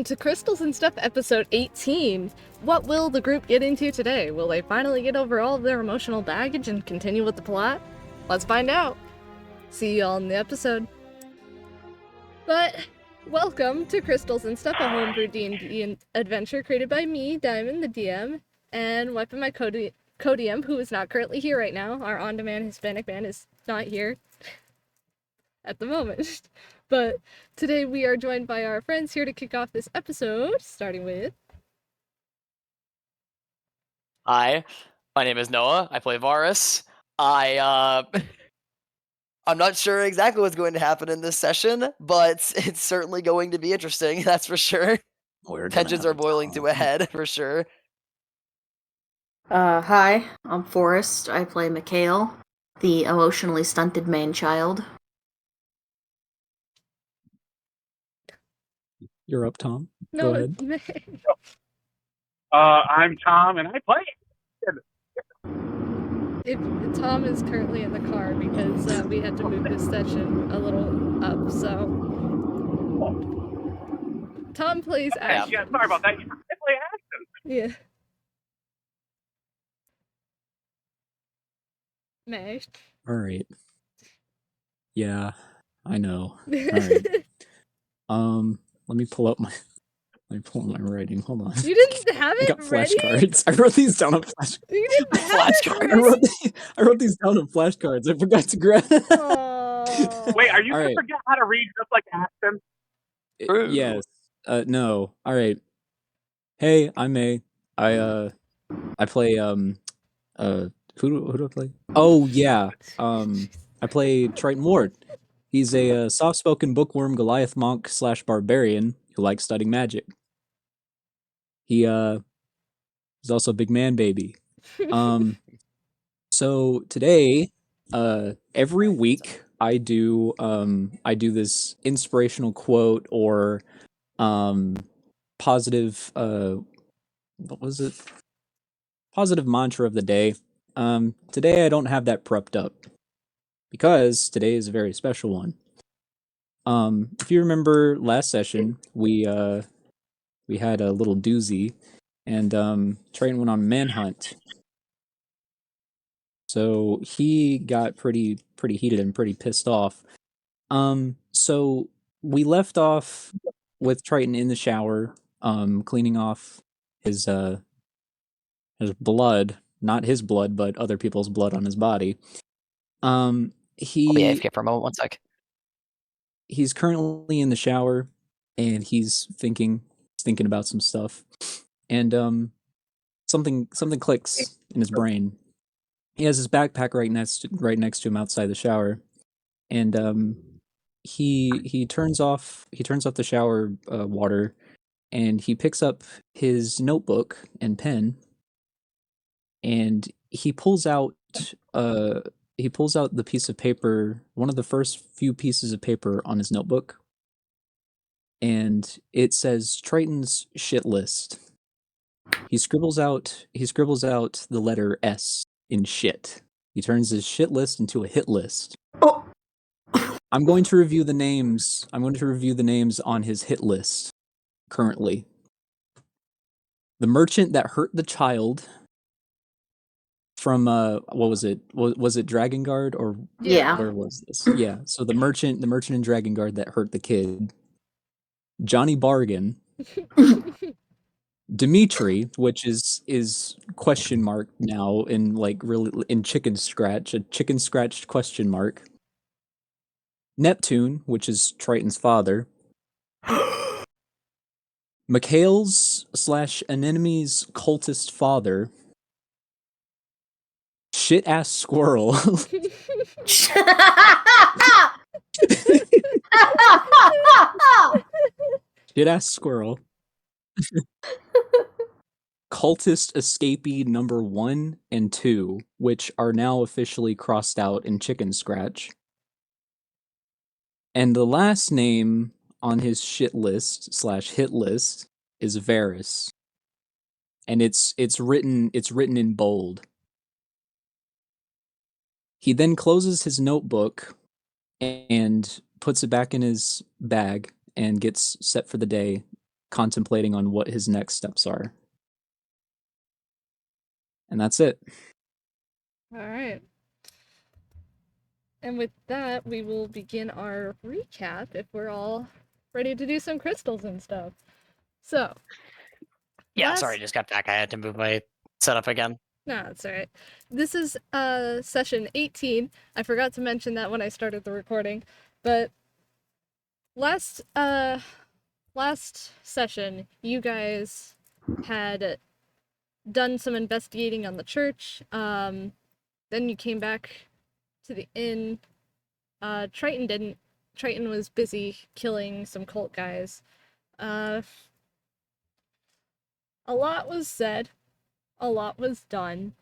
To Crystals and Stuff episode 18. What will the group get into today? Will they finally get over all of their emotional baggage and continue with the plot? Let's find out. See y'all in the episode. But welcome to Crystals and Stuff, a homebrew D&D adventure created by me, Diamond, the DM, and Weapon, my co-DM, who is not currently here right now. Our on-demand Hispanic man is not here at the moment. But today we are joined by our friends here to kick off this episode, starting with... Hi, my name is Noah. I play Varis. I'm not sure exactly what's going to happen in this session, but it's certainly going to be interesting, that's for sure. Tensions are boiling to a head, for sure. Hi, I'm Forrest. I play Mikhail, the emotionally stunted man-child. You're up, Tom. No, Go ahead. I'm Tom, and I play. Tom is currently in the car because we had to move his session a little up, so... Tom plays Ashton. Yeah, sorry about that. I play Ashton. Yeah. Maei. Alright. Yeah, I know. Alright. Let me pull up my writing. Hold on. You didn't have I it got ready? flashcards. I wrote these down on flashcards. You didn't have it I wrote these down on flashcards. I forgot to grab. Wait, are you All gonna right. forget how to read just like Ashton? Yes. No. All right. Hey, I'm Maei. I play who do I play? Oh yeah. I play Triton Ward. He's a soft-spoken bookworm Goliath monk / barbarian who likes studying magic. He's also a big man baby. So today, every week I do this inspirational quote or positive what was it? Positive mantra of the day. Today I don't have that prepped up because today is a very special one. If you remember last session, we had a little doozy, and Triton went on manhunt. So he got pretty heated and pretty pissed off. So we left off with Triton in the shower, cleaning off his blood, not his blood, but other people's blood on his body. I'll be AFK for a moment, 1 sec. He's currently in the shower, and he's thinking about some stuff, and something clicks in his brain. He has his backpack right next to him outside the shower, and he turns off the shower water, and he picks up his notebook and pen, and he pulls out the piece of paper, one of the first few pieces of paper on his notebook, and it says Triton's shit list. He scribbles out the letter S in shit. He turns his shit list into a hit list. Oh. I'm going to review the names on his hit list currently. The merchant that hurt the child from what was it? Was it Dragon Guard or Yeah. where was this? Yeah. So the merchant in Dragon Guard that hurt the kid. Johnny Bargain. Dimitri, which is question mark now in like really in chicken scratched question mark. Neptune, which is Triton's father. Mikhail's / an enemy's cultist father. Shit ass squirrel. Shit ass squirrel. Cultist escapee number 1 and 2, which are now officially crossed out in chicken scratch. And the last name on his shit list / hit list is Varis. And it's written in bold. He then closes his notebook and puts it back in his bag and gets set for the day contemplating on what his next steps are. And that's it. All right. And with that, we will begin our recap if we're all ready to do some crystals and stuff. So, Yeah, last- sorry, just got back. I had to move my setup again. No, that's all right. This is session 18. I forgot to mention that when I started the recording, but last session you guys had done some investigating on the church. Then you came back to the inn. Triton didn't. Triton was busy killing some cult guys. A lot was said. A lot was done.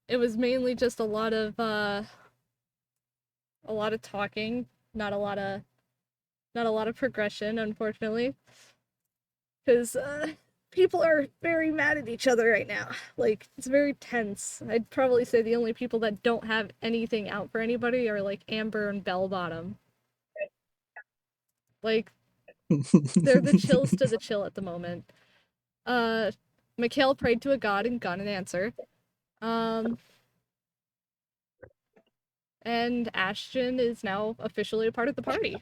It was mainly just a lot of talking, not a lot of progression, unfortunately. Because people are very mad at each other right now. Like, it's very tense. I'd probably say the only people that don't have anything out for anybody are like Amber and Bellbottom. Like, they're the chills to the chill at the moment. Mikhail prayed to a god and got an answer. And Ashton is now officially a part of the party.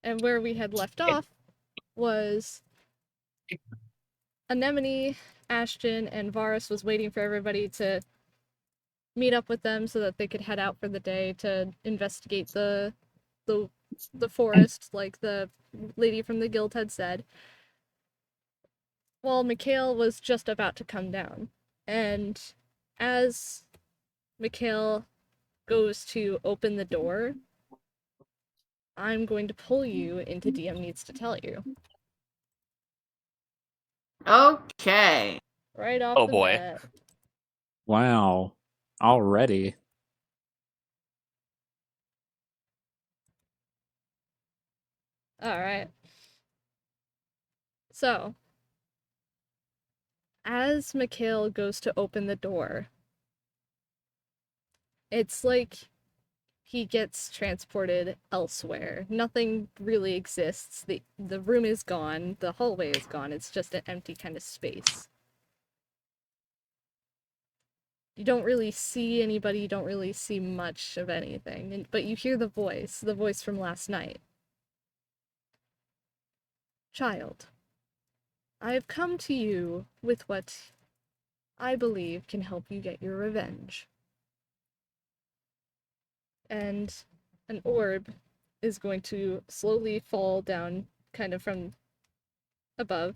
And where we had left off was Anemone, Ashton, and Varis was waiting for everybody to meet up with them so that they could head out for the day to investigate the forest, like the lady from the guild had said. Well, Mikhail was just about to come down, and as Mikhail goes to open the door, I'm going to pull you into DM Needs to Tell You. Okay. Right off Oh, the boy. bat. Wow. Already. Alright. So, as Mikhail goes to open the door, it's like he gets transported elsewhere. Nothing really exists. The room is gone, the hallway is gone, it's just an empty kind of space. You don't really see anybody, you don't really see much of anything, but you hear the voice from last night. Child, I have come to you with what I believe can help you get your revenge. And an orb is going to slowly fall down kind of from above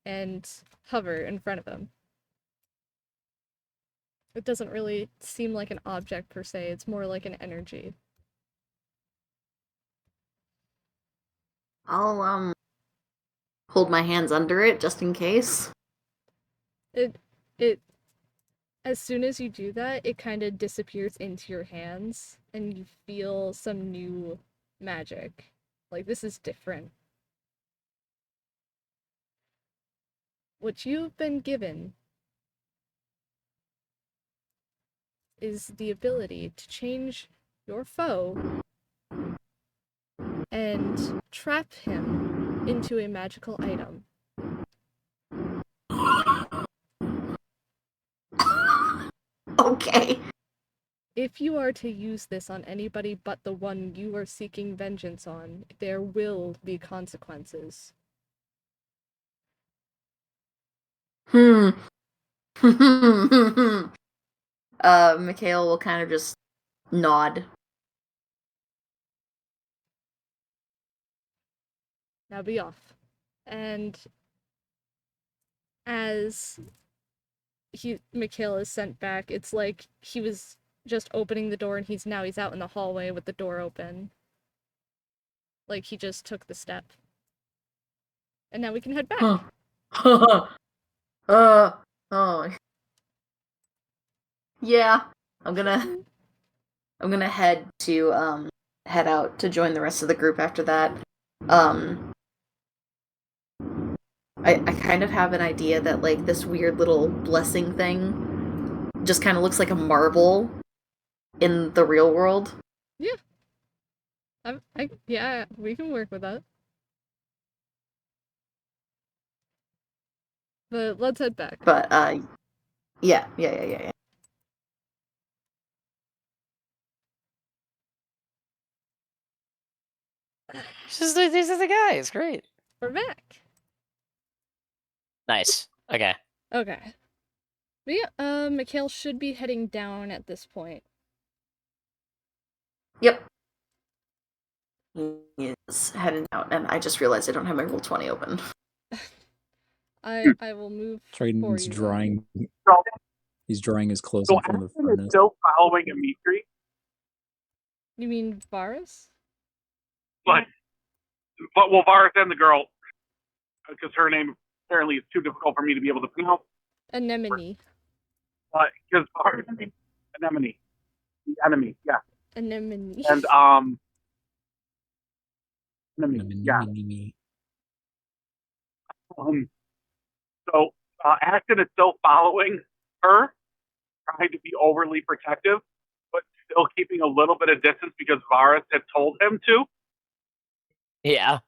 and hover in front of him. It doesn't really seem like an object per se, it's more like an energy. I'll hold my hands under it just in case. It as soon as you do that, it kind of disappears into your hands and you feel some new magic. Like, this is different. What you've been given is the ability to change your foe and trap him into a magical item. Okay. If you are to use this on anybody but the one you are seeking vengeance on, there will be consequences. Mikhail will kind of just nod. Now be off. And as Mikhail is sent back, it's like he was just opening the door and he's out in the hallway with the door open. Like he just took the step. And now we can head back. Oh. Yeah. I'm gonna head out to join the rest of the group after that. I kind of have an idea that, like, this weird little blessing thing just kind of looks like a marble in the real world. Yeah. Yeah, we can work with that. But let's head back. But yeah. These are the guys. Great. We're back. Nice. Okay. Okay. But yeah, Mikhail should be heading down at this point. Yep. He is heading out, and I just realized I don't have my Roll20 open. I will move for Triton's you. drying. So, He's drying his clothes so in front of the Ashton is furnace. still following Dimitri, You mean Varis? but well, Varis and the girl, because her name apparently is too difficult for me to be able to pronounce. Anemone. Because Varis anemone, the enemy, yeah, Anemone. and enemy, yeah. So Ashton is still following her, trying to be overly protective, but still keeping a little bit of distance because Varis had told him to. Yeah.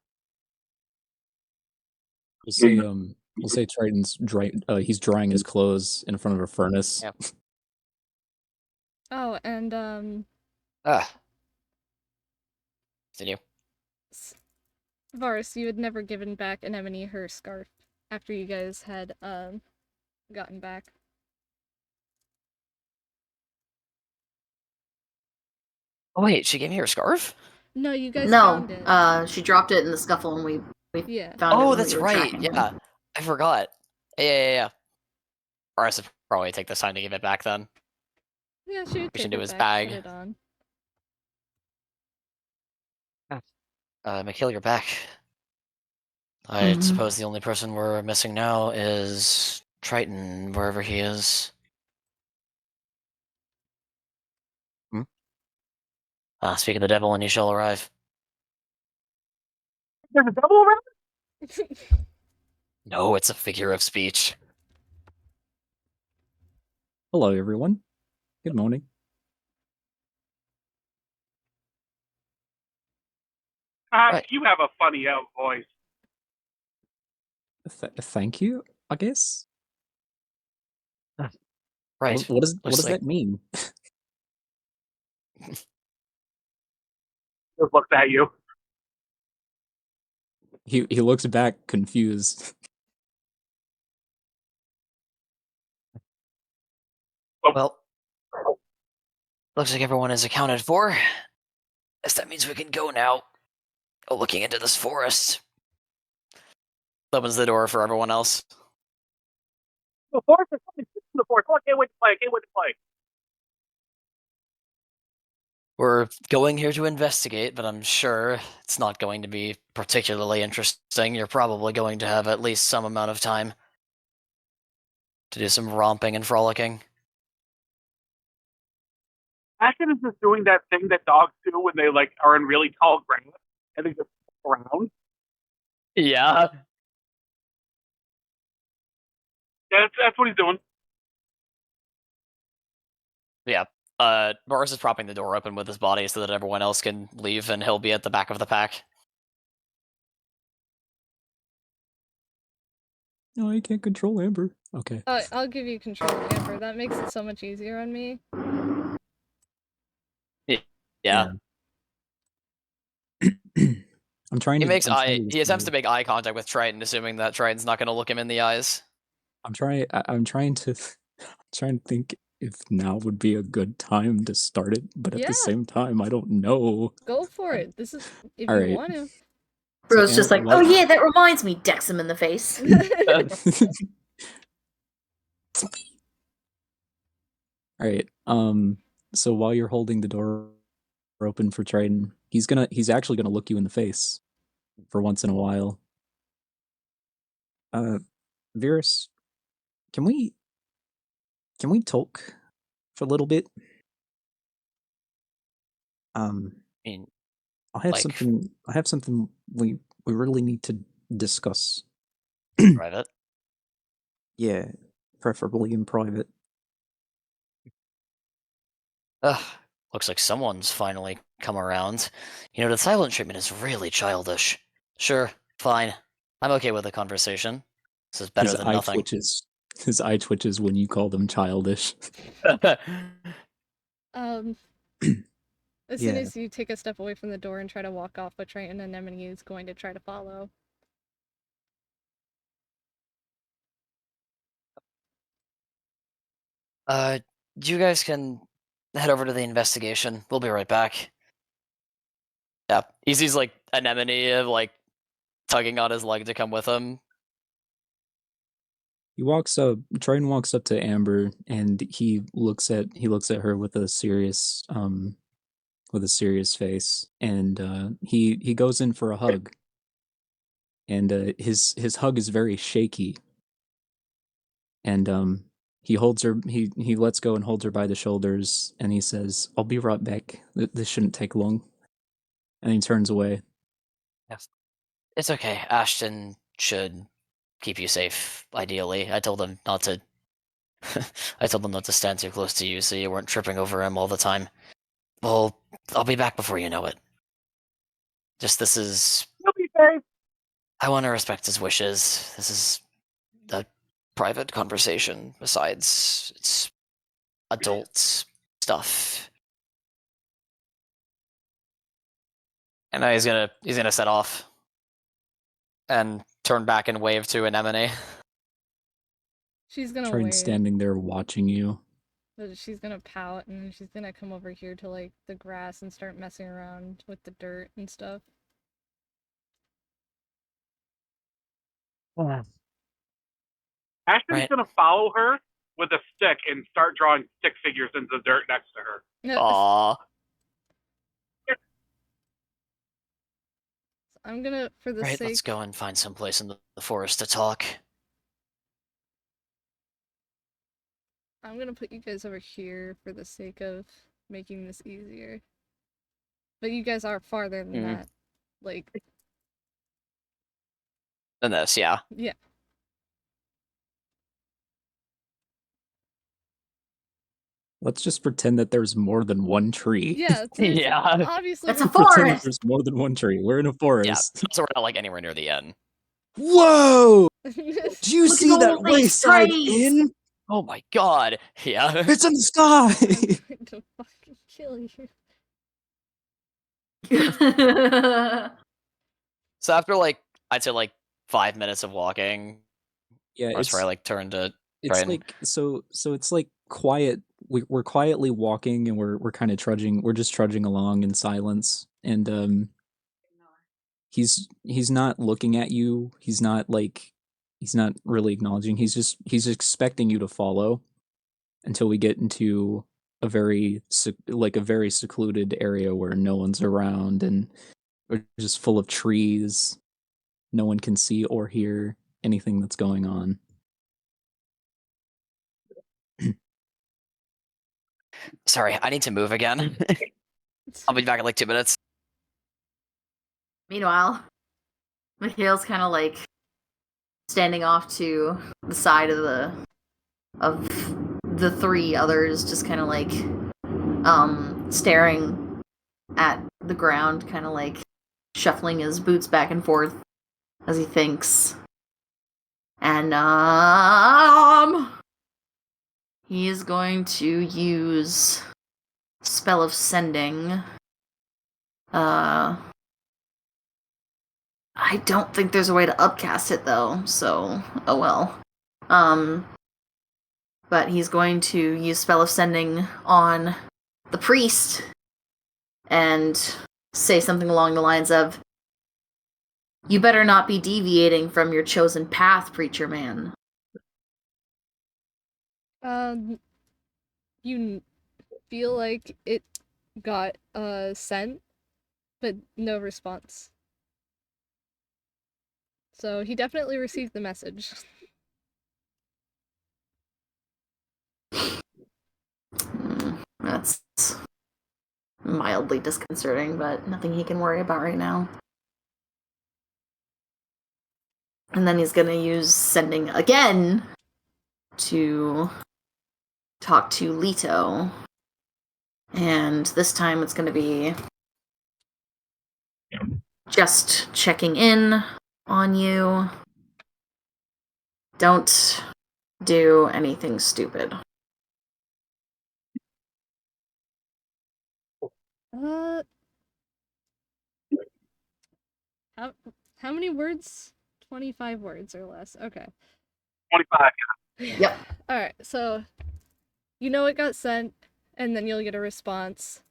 We'll say Triton's he's drying his clothes in front of a furnace. Yep. Oh, and Continue. Varis, you had never given back Anemone her scarf after you guys had gotten back. Oh wait, she gave me her scarf? No, you guys found it. No, she dropped it in the scuffle, and we Yeah. found it. Oh, when that's we were right. tracking him. Yeah, I forgot. Yeah. Or I should probably take this time to give it back then. Yeah, she would We should take do it his back, bag. put it on. Mikhail, you're back. I suppose the only person we're missing now is Triton, wherever he is. Speak of the devil, and he shall arrive. There's a double around? No, it's a figure of speech. Hello, everyone. Good morning. Right. You have a funny voice. Thank you, I guess. Right. What does Looks like- that mean? Just looks at you. He looks back confused. Well, looks like everyone is accounted for. Guess that means we can go now. Go looking into this forest. Opens the door for everyone else. The force is coming to the force. Oh, I can't wait to play. We're going here to investigate, but I'm sure it's not going to be particularly interesting. You're probably going to have at least some amount of time to do some romping and frolicking. Ashton is just doing that thing that dogs do when they are in really tall grass and they just walk around. Yeah. Yeah, that's what he's doing. Yeah. Boris is propping the door open with his body so that everyone else can leave, and he'll be at the back of the pack. No, I can't control Amber. Okay. I'll give you control of Amber. That makes it so much easier on me. Yeah. I'm trying He to. he attempts to make eye contact with Triton, assuming that Triton's not going to look him in the eyes. I'm trying to think if now would be a good time to start it, but at Yeah. the same time, I don't know. Go for it. This is if All you right. want to. Bro's just like, Amber, oh yeah, that reminds me. Decks him in the face. All right. So while you're holding the door open for Triton, he's actually gonna look you in the face for once in a while. Virus, can we talk for a little bit? I mean, I have like- something we really need to discuss. private. Yeah, preferably in private. Ugh, looks like someone's finally come around. You know, the silent treatment is really childish. Sure, fine. I'm okay with the conversation. This is better than nothing. His eye twitches when you call them childish. As soon as you take a step away from the door and try to walk off with Triton, Anemone is going to try to follow. You guys can head over to the investigation. We'll be right back. Yeah, he sees like Anemone like tugging on his leg to come with him. He walks up. Triton walks up to Amber, and he looks at her with a serious face, and he goes in for a hug, and his hug is very shaky, and he holds her. He lets go and holds her by the shoulders, and he says, "I'll be right back. This shouldn't take long." And he turns away. Yes, it's okay. Ashton should keep you safe. Ideally, I told him not to. I told him not to stand too close to you, so you weren't tripping over him all the time. Well, I'll be back before you know it. This is. You'll be safe. I want to respect his wishes. This is a private conversation. Besides, it's adult stuff. And now he's gonna set off and turn back and wave to Anemone. She's gonna Triton wave. standing there watching you. But she's gonna pout, and she's gonna come over here to like the grass and start messing around with the dirt and stuff. Ashton's gonna follow her with a stick and start drawing stick figures into the dirt next to her. Aww. I'm gonna, for the Right, sake... let's go and find some place in the forest to talk. I'm gonna put you guys over here for the sake of making this easier. But you guys are farther than that. Like... Than this, yeah. Yeah. Let's just pretend that there's more than one tree. Yeah, Yeah. Obviously, It's a Pretend that forest! there's more than one tree. We're in a Yeah, forest. so we're not like anywhere near the end. Whoa! Do you Look at see all that these wayside trees! inn? Oh my god. Yeah. It's in the sky! I'm going to fucking kill you. So after like, I'd say like 5 minutes of walking, Yeah, that's where I like turned to it's Triton. like so it's like quiet. We're quietly walking, and we're kind of trudging. We're just trudging along in silence, and he's not looking at you. He's not really acknowledging. He's expecting you to follow until we get into a very secluded area where no one's around, and we're just full of trees. No one can see or hear anything that's going on. Sorry, I need to move again. I'll be back in like 2 minutes. Meanwhile, Mikhail's kind of like standing off to the side of the three others, just kind of like staring at the ground, kind of like shuffling his boots back and forth as he thinks. And he is going to use Spell of Sending. I don't think there's a way to upcast it though, so oh well. But he's going to use Spell of Sending on the priest and say something along the lines of, "You better not be deviating from your chosen path, preacher man." You feel like it got sent, but no response. So he definitely received the message. That's mildly disconcerting, but nothing he can worry about right now. And then he's gonna use Sending again to talk to Leto. And this time it's gonna be just checking in on you. Don't do anything stupid. How many words? 25 words or less. Okay. 25. Yep. Alright, so you know it got sent, and then you'll get a response.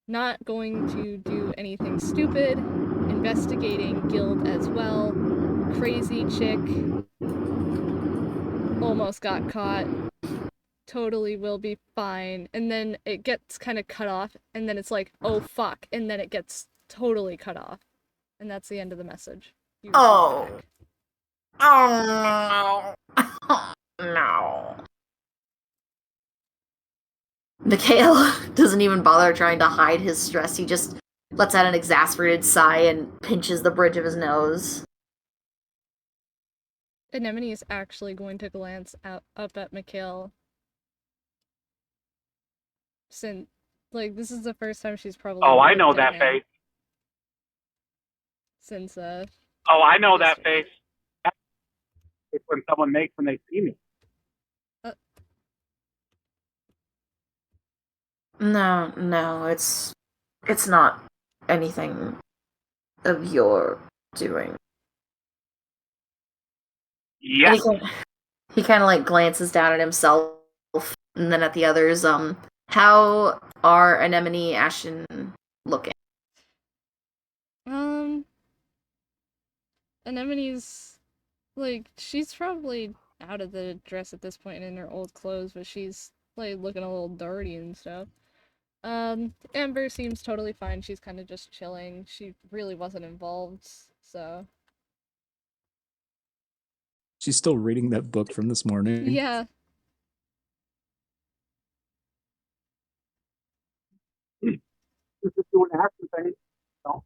Not going to do anything stupid. Investigating guild as well. Crazy chick. Almost got caught. Totally will be fine. And then it gets kind of cut off, and then it's like, oh fuck, and then it gets totally cut off. And that's the end of the message. You receive Oh. back. Oh no. No. Mikhail doesn't even bother trying to hide his stress. He just lets out an exasperated sigh and pinches the bridge of his nose. Anemone is actually going to glance up at Mikhail. Since, like, this is the first time she's probably. Oh, I know looked at that him face. Since Oh, I know that yesterday. face. It's when someone makes when they see me. No, it's not anything of your doing. Yes. And he kind of like glances down at himself and then at the others. How are Anemone, Ashton looking? Anemone's, like, she's probably out of the dress at this point in her old clothes, but she's, like, looking a little dirty and stuff. Amber seems totally fine. She's kind of just chilling. She really wasn't involved, so. She's still reading that book from this morning. Yeah. Just doing action things. No.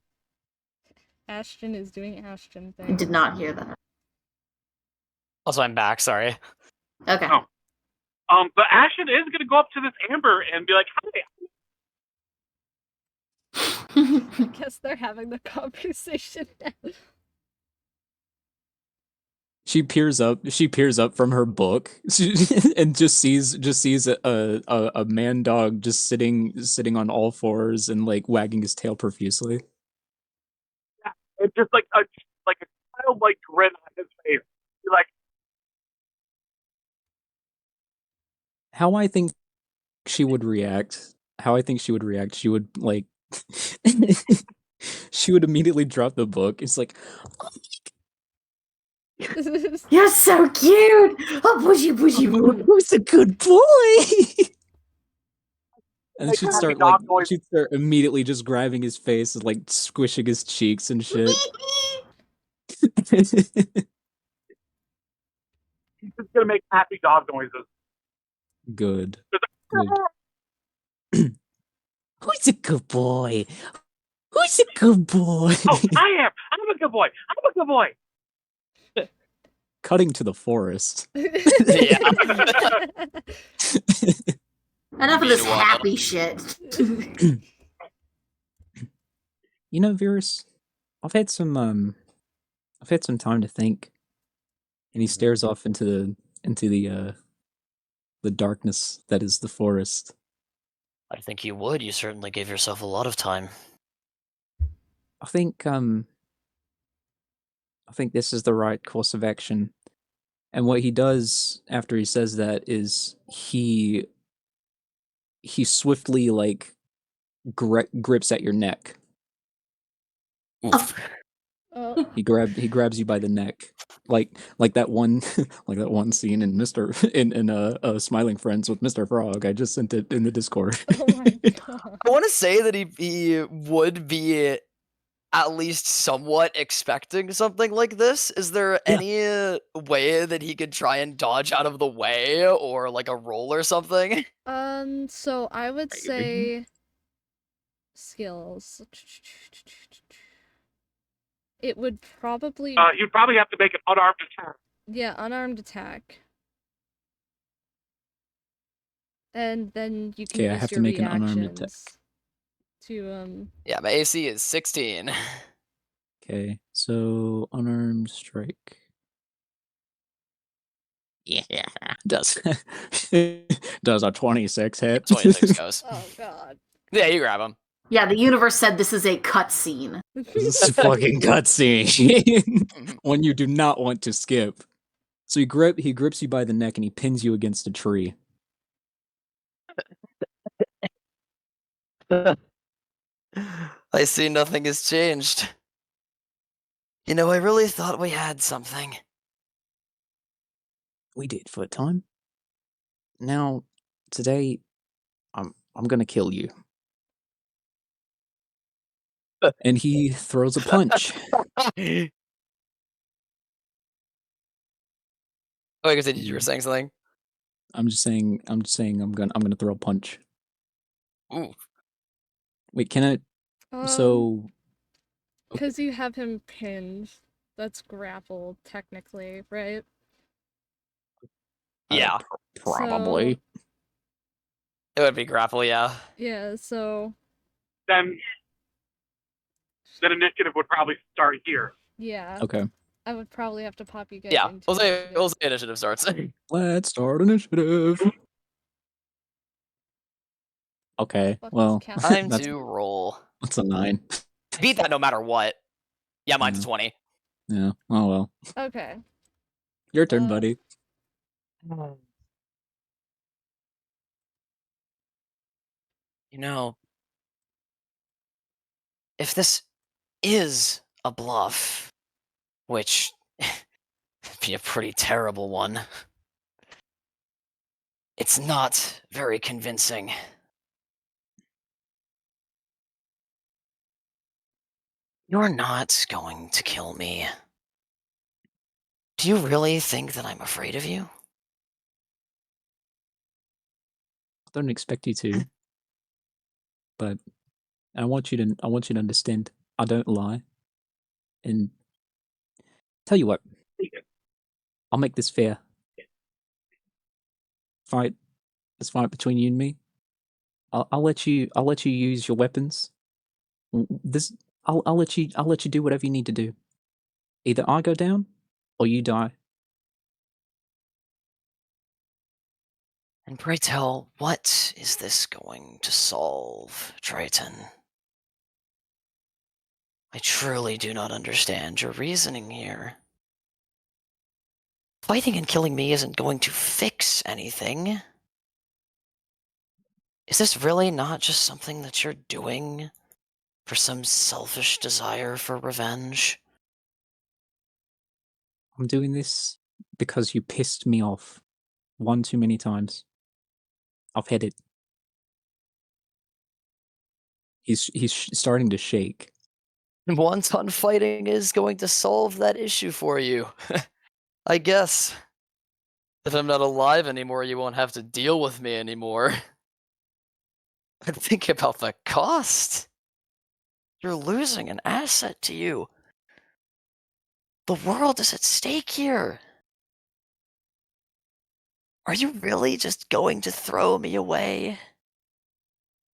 Ashton is doing Ashton I things. did not hear that. Also, I'm back. Sorry. Okay. Oh. But Ashton is going to go up to this Amber and be like, "Hi." I guess they're having the conversation now. She peers up from her book and just sees a man dog just sitting on all fours and like wagging his tail profusely. Yeah. It's just like a childlike grin on his face. You're like, How I think she would react. She would like she would immediately drop the book. It's like, You're so cute! Oh, bushy. who's a good boy? And Like she'd happy start dog noise. immediately just grabbing his face and like squishing his cheeks and shit. He's just going to make happy dog noises. Good. Who's a good boy? Who's a good boy? Oh, I am. I'm a good boy. I'm a good boy. Cutting to the forest. Yeah. Enough of this Meanwhile- happy shit. You know, Virus, I've had some time to think. And he stares off into the darkness that is the forest. I think you would. You certainly gave yourself a lot of time. I think this is the right course of action. And what he does after he says that is he swiftly like grips at your neck. Oof. Oh. He grabs you by the neck, like that one scene in Smiling Friends with Mr. Frog. I just sent it in the Discord. Oh my god. I want to say that he would be at least somewhat expecting something like this. Is there any way that he could try and dodge out of the way, or like a roll or something? So I would say skills. It would probably You'd probably have to make an unarmed attack. yeah, unarmed attack. And then you can Okay, I use have to your make an unarmed attack. reactions to Yeah, my AC is 16. Okay, so unarmed strike. Yeah, does does a 26 hit? 26 goes. Oh god. Yeah, you grab him. Yeah, the universe said this is a cutscene. This is a fucking cutscene. One you do not want to skip. So he grips you by the neck and he pins you against a tree. I see nothing has changed. You know, I really thought we had something. We did for a time. Now, today, I'm gonna kill you. And he throws a punch. Oh, wait, you were saying something? I'm just saying I'm gonna throw a punch. Ooh. Wait, can I? So because you have him pinned, that's grappled technically, right? Yeah. Probably. It would be grapple, yeah. Yeah, so Then initiative would probably start here. yeah. Okay. I would probably have to pop you guys Yeah, into we'll say initiative. initiative starts. Let's start initiative. Okay. Fuck Well, this count. Time that's to roll. a 9. Beat that no matter what. Yeah, mine's a 20. Yeah. Oh well. Okay. Your turn, buddy. You know, if this is a bluff, which be a pretty terrible one, it's not very convincing. You're not going to kill me. Do you really think that I'm afraid of you? I don't expect you to, but I want you to understand. I don't lie. And tell you what, I'll make this fair. Let's fight between you and me. I'll let you use your weapons. I'll let you do whatever you need to do. Either I go down or you die. And pray tell, what is this going to solve, Triton? I truly do not understand your reasoning here. Fighting and killing me isn't going to fix anything. Is this really not just something that you're doing for some selfish desire for revenge? I'm doing this because you pissed me off one too many times. I've had it. He's starting to shake. Wonton fighting is going to solve that issue for you. I guess. If I'm not alive anymore, you won't have to deal with me anymore. But think about the cost. You're losing an asset to you. The world is at stake here. Are you really just going to throw me away?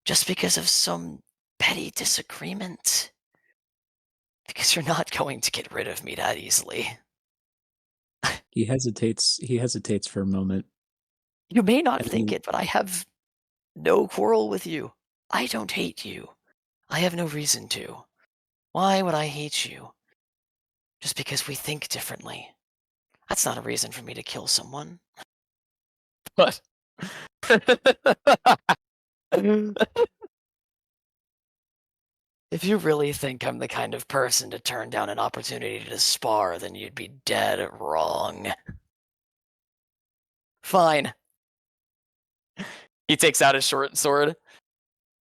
Just because of some petty disagreement? Because you're not going to get rid of me that easily. He hesitates for a moment. You may not And think he- it, but I have no quarrel with you. I don't hate you. I have no reason to. Why would I hate you? Just because we think differently. That's not a reason for me to kill someone. But if you really think I'm the kind of person to turn down an opportunity to spar, then you'd be dead wrong. Fine. He takes out his short sword.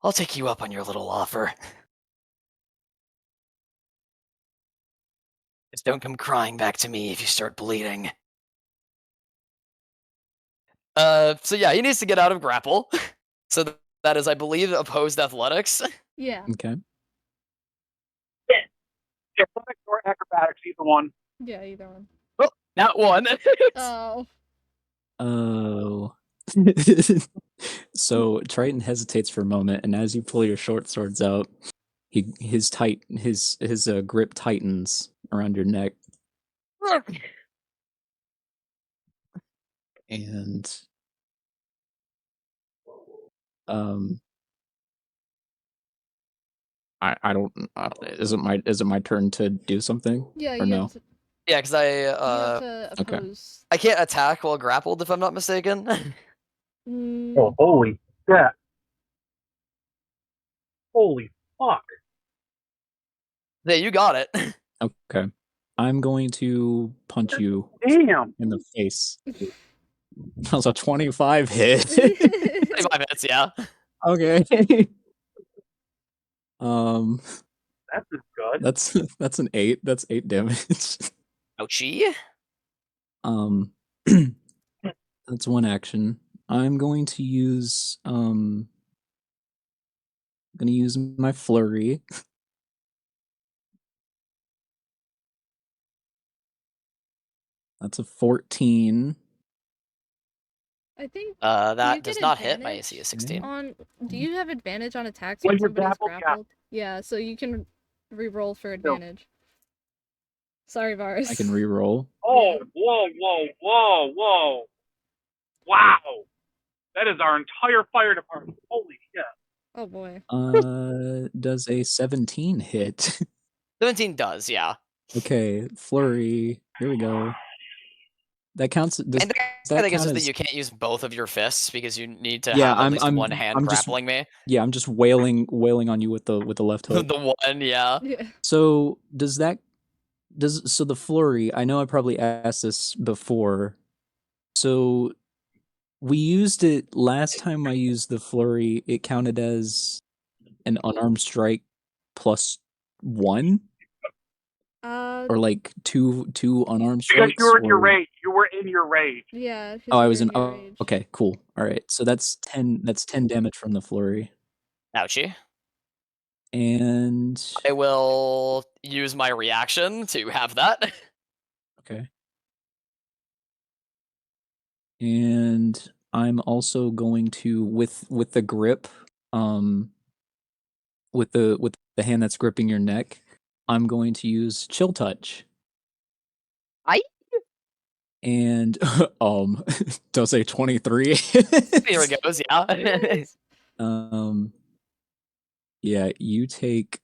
I'll take you up on your little offer. Just don't come crying back to me if you start bleeding. So yeah, he needs to get out of grapple. So that is, I believe, opposed athletics. Yeah. Okay. Athletics or acrobatics, either one. Yeah, either one. Oh, not one. Oh. Oh. So Triton hesitates for a moment, and as you pull your short swords out, his grip tightens around your neck. and I don't. Is it my turn to do something? Yeah, or you no? have to, Yeah, because you have to okay. oppose. I can't attack while grappled if I'm not mistaken. Mm, Oh, holy shit. Holy fuck. Yeah, you got it. Okay. I'm going to punch you Damn. in the face. That was a 25 hit. 25 hits, yeah. Okay. That's just good. That's an 8. That's 8 damage. Ouchie. That's one action. I'm going to use my flurry. That's a 14. I think. That you does get not hit. My advantage AC is 16. on. Do you have advantage on attacks When when you're somebody's grappled, yeah. grappled? Yeah, so you can re-roll for advantage. Sorry, Varis. I can re-roll. Oh, whoa. Wow. That is our entire fire department. Holy shit. Oh boy. Does a 17 hit? 17 does, yeah. Okay, flurry. Here we go. That counts. Does And that I think it's count just that as? you can't use both of your fists because you need to Yeah, have at I'm. least I'm. one hand I'm just. grappling me. Yeah, I'm just wailing on you with the left hook. The one, yeah. Yeah. So so the flurry? I know I probably asked this before. So we used it last time. I used the flurry. It counted as an unarmed strike plus 1, or like two unarmed strikes. Because you were in your or- rage. You were in your rage. Yeah. 'cause Oh, I you're was in. your Oh, rage. okay, cool. All right, so that's 10. That's 10 damage from the flurry, Ouchie. and I will use my reaction to have that. okay, and I'm also going to with the grip, with the hand that's gripping your neck, I'm going to use chill touch. Aye. And does a 23. Here it goes, yeah. Nice. Yeah, you take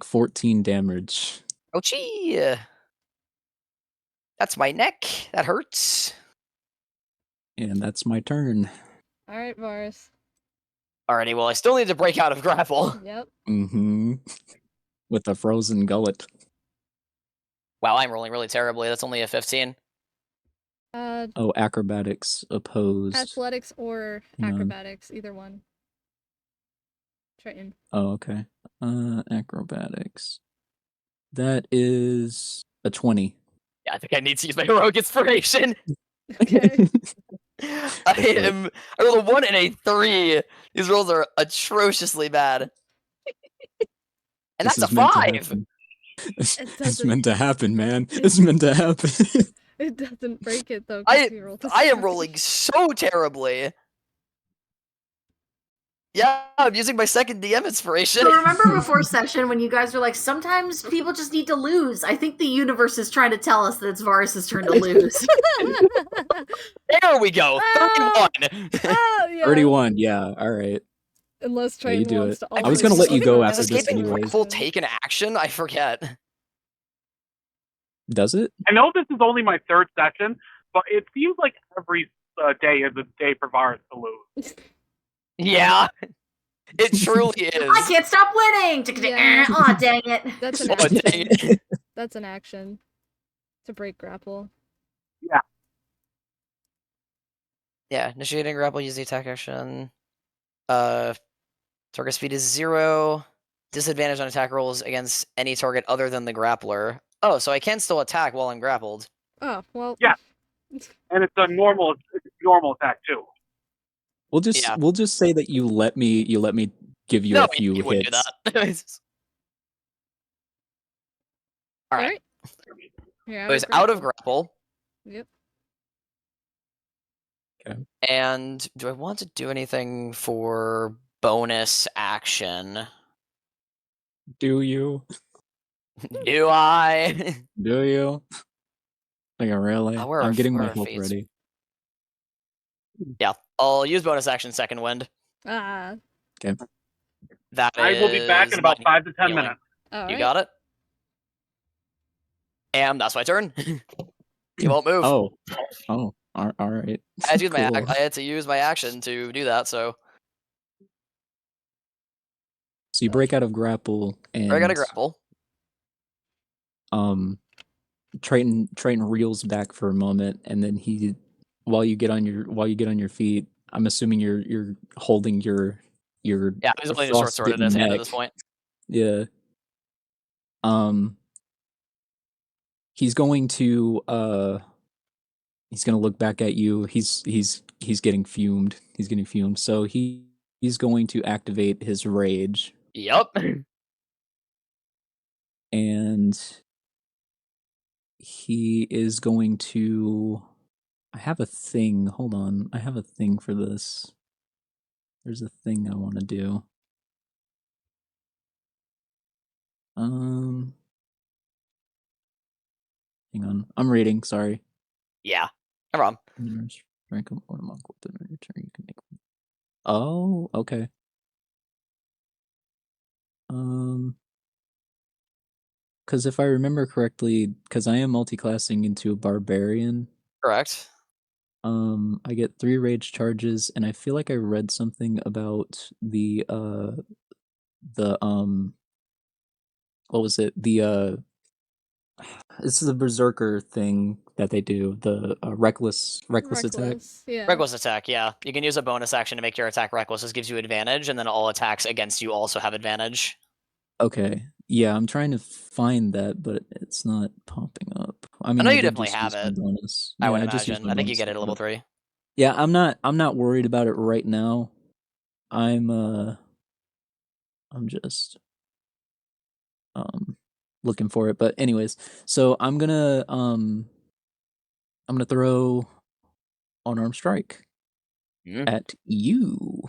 14 damage. Ouchie. That's my neck. That hurts. And that's my turn. All right, Varis. Alrighty, well, I still need to break out of grapple. Yep. Mm-hmm. With a frozen gullet. Wow, I'm rolling really terribly. That's only a 15. Oh, acrobatics opposed. Athletics or Hang on. acrobatics, either one. Triton. Oh, okay. Acrobatics. That is a 20. Yeah, I think I need to use my heroic inspiration. Okay. I rolled a 1 and a 3. These rolls are atrociously bad. And This that's a is meant to 5. happen. It's doesn't- meant to happen, man. It's meant to happen. It doesn't break it though. 'Cause you rolled a I am 7. rolling so terribly. Yeah, I'm using my second DM inspiration. So remember before session when you guys were like, sometimes people just need to lose. I think the universe is trying to tell us that it's Varys' turn to lose. There we go. 31. Oh, yeah. 31, yeah, alright. Unless Yeah, you Triton do wants it. to. I was gonna let you go Does after this escaping anyway. grapple take an action? I forget. Does it? I know this is only my third session, but it seems like every day is a day for Varis to lose. Yeah. It truly is. I can't stop winning! Yeah. Aw, dang it. That's an Oh, dang action. it. That's an action. To break grapple. Yeah, initiating grapple, use the attack action. Target speed is 0. Disadvantage on attack rolls against any target other than the grappler. Oh, so I can still attack while I'm grappled. Oh, well. Yeah. And it's a normal attack too. We'll just say that you let me give you No, a few you wouldn't hits. do that. All right. You're So he's out of grapple. Yep. Okay. And do I want to do anything for bonus action? Do you? Do I? Do you? Like, really? where I'm are- getting where my are health fates? ready. Yeah, I'll use bonus action second wind. Ah, That I will be back in is about my 5 to 10 healing. minutes. all You right. got it. And that's my turn. You won't move. Oh, all right. I had to use my Cool. I had to use my action to do that. So So you break out of grapple, and I got a grapple. Triton reels back for a moment, and then while you get on your feet, I'm assuming you're holding your Yeah, I was holding a short sword in his hand at this point. Yeah. He's going to look back at you. He's getting fumed. He's getting fumed. So he's going to activate his rage, Yep. and he is going to. I have a thing. Hold on. I have a thing for this. There's a thing I want to do. Hang on. I'm reading. Sorry. Yeah. No problem. Rank of or monk weapon on your turn. You can make. Oh, okay. Because if I remember correctly, because I am multiclassing into a barbarian, Correct. I get 3 rage charges, and I feel like I read something about the what was it? This is the berserker thing that they do, the reckless attack. Yeah. Reckless attack. Yeah, you can use a bonus action to make your attack reckless. This gives you advantage, and then all attacks against you also have advantage. Okay, yeah, I'm trying to find that, but it's not popping up. I mean, know I you did definitely just have use my it. bonus. I would Yeah, I just used imagine. my I think you bonus get it at level attack. 3. Yeah, I'm not worried about it right now. I'm just looking for it. But anyways, so I'm gonna throw unarmed strike at you.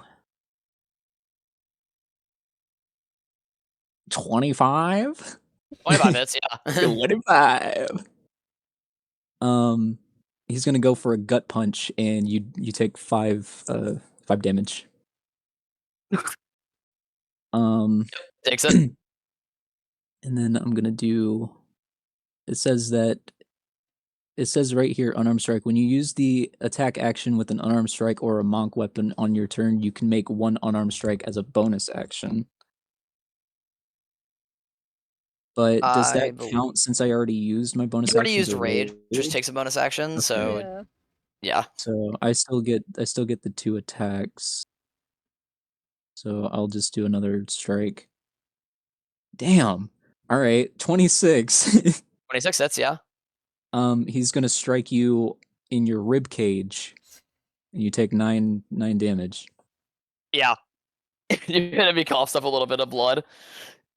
25? 25 hits. Yeah. 25. He's gonna go for a gut punch, and you take 5 damage. Takes it. And then I'm gonna do. It says right here, unarmed strike. When you use the attack action with an unarmed strike or a monk weapon on your turn, you can make 1 unarmed strike as a bonus action. But does that count since I already used my bonus You already action? used rage, which takes a bonus action. Okay. So yeah. So I still get the 2 attacks. So I'll just do another strike. Damn. All right, 26. 26 hits. Yeah. He's gonna strike you in your rib cage, and you take 9 damage. Yeah. Your enemy coughs up a little bit of blood.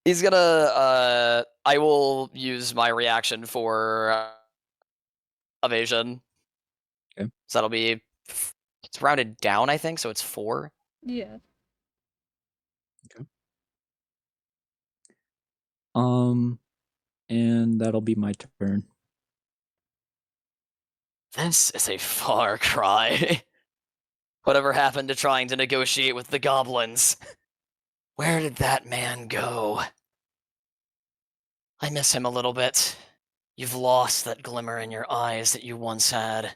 He's gonna. I will use my reaction for evasion. Okay. So that'll be. It's rounded down, I think. So it's 4. Yeah. Okay. And that'll be my turn. This is a far cry. Whatever happened to trying to negotiate with the goblins? Where did that man go? I miss him a little bit. You've lost that glimmer in your eyes that you once had.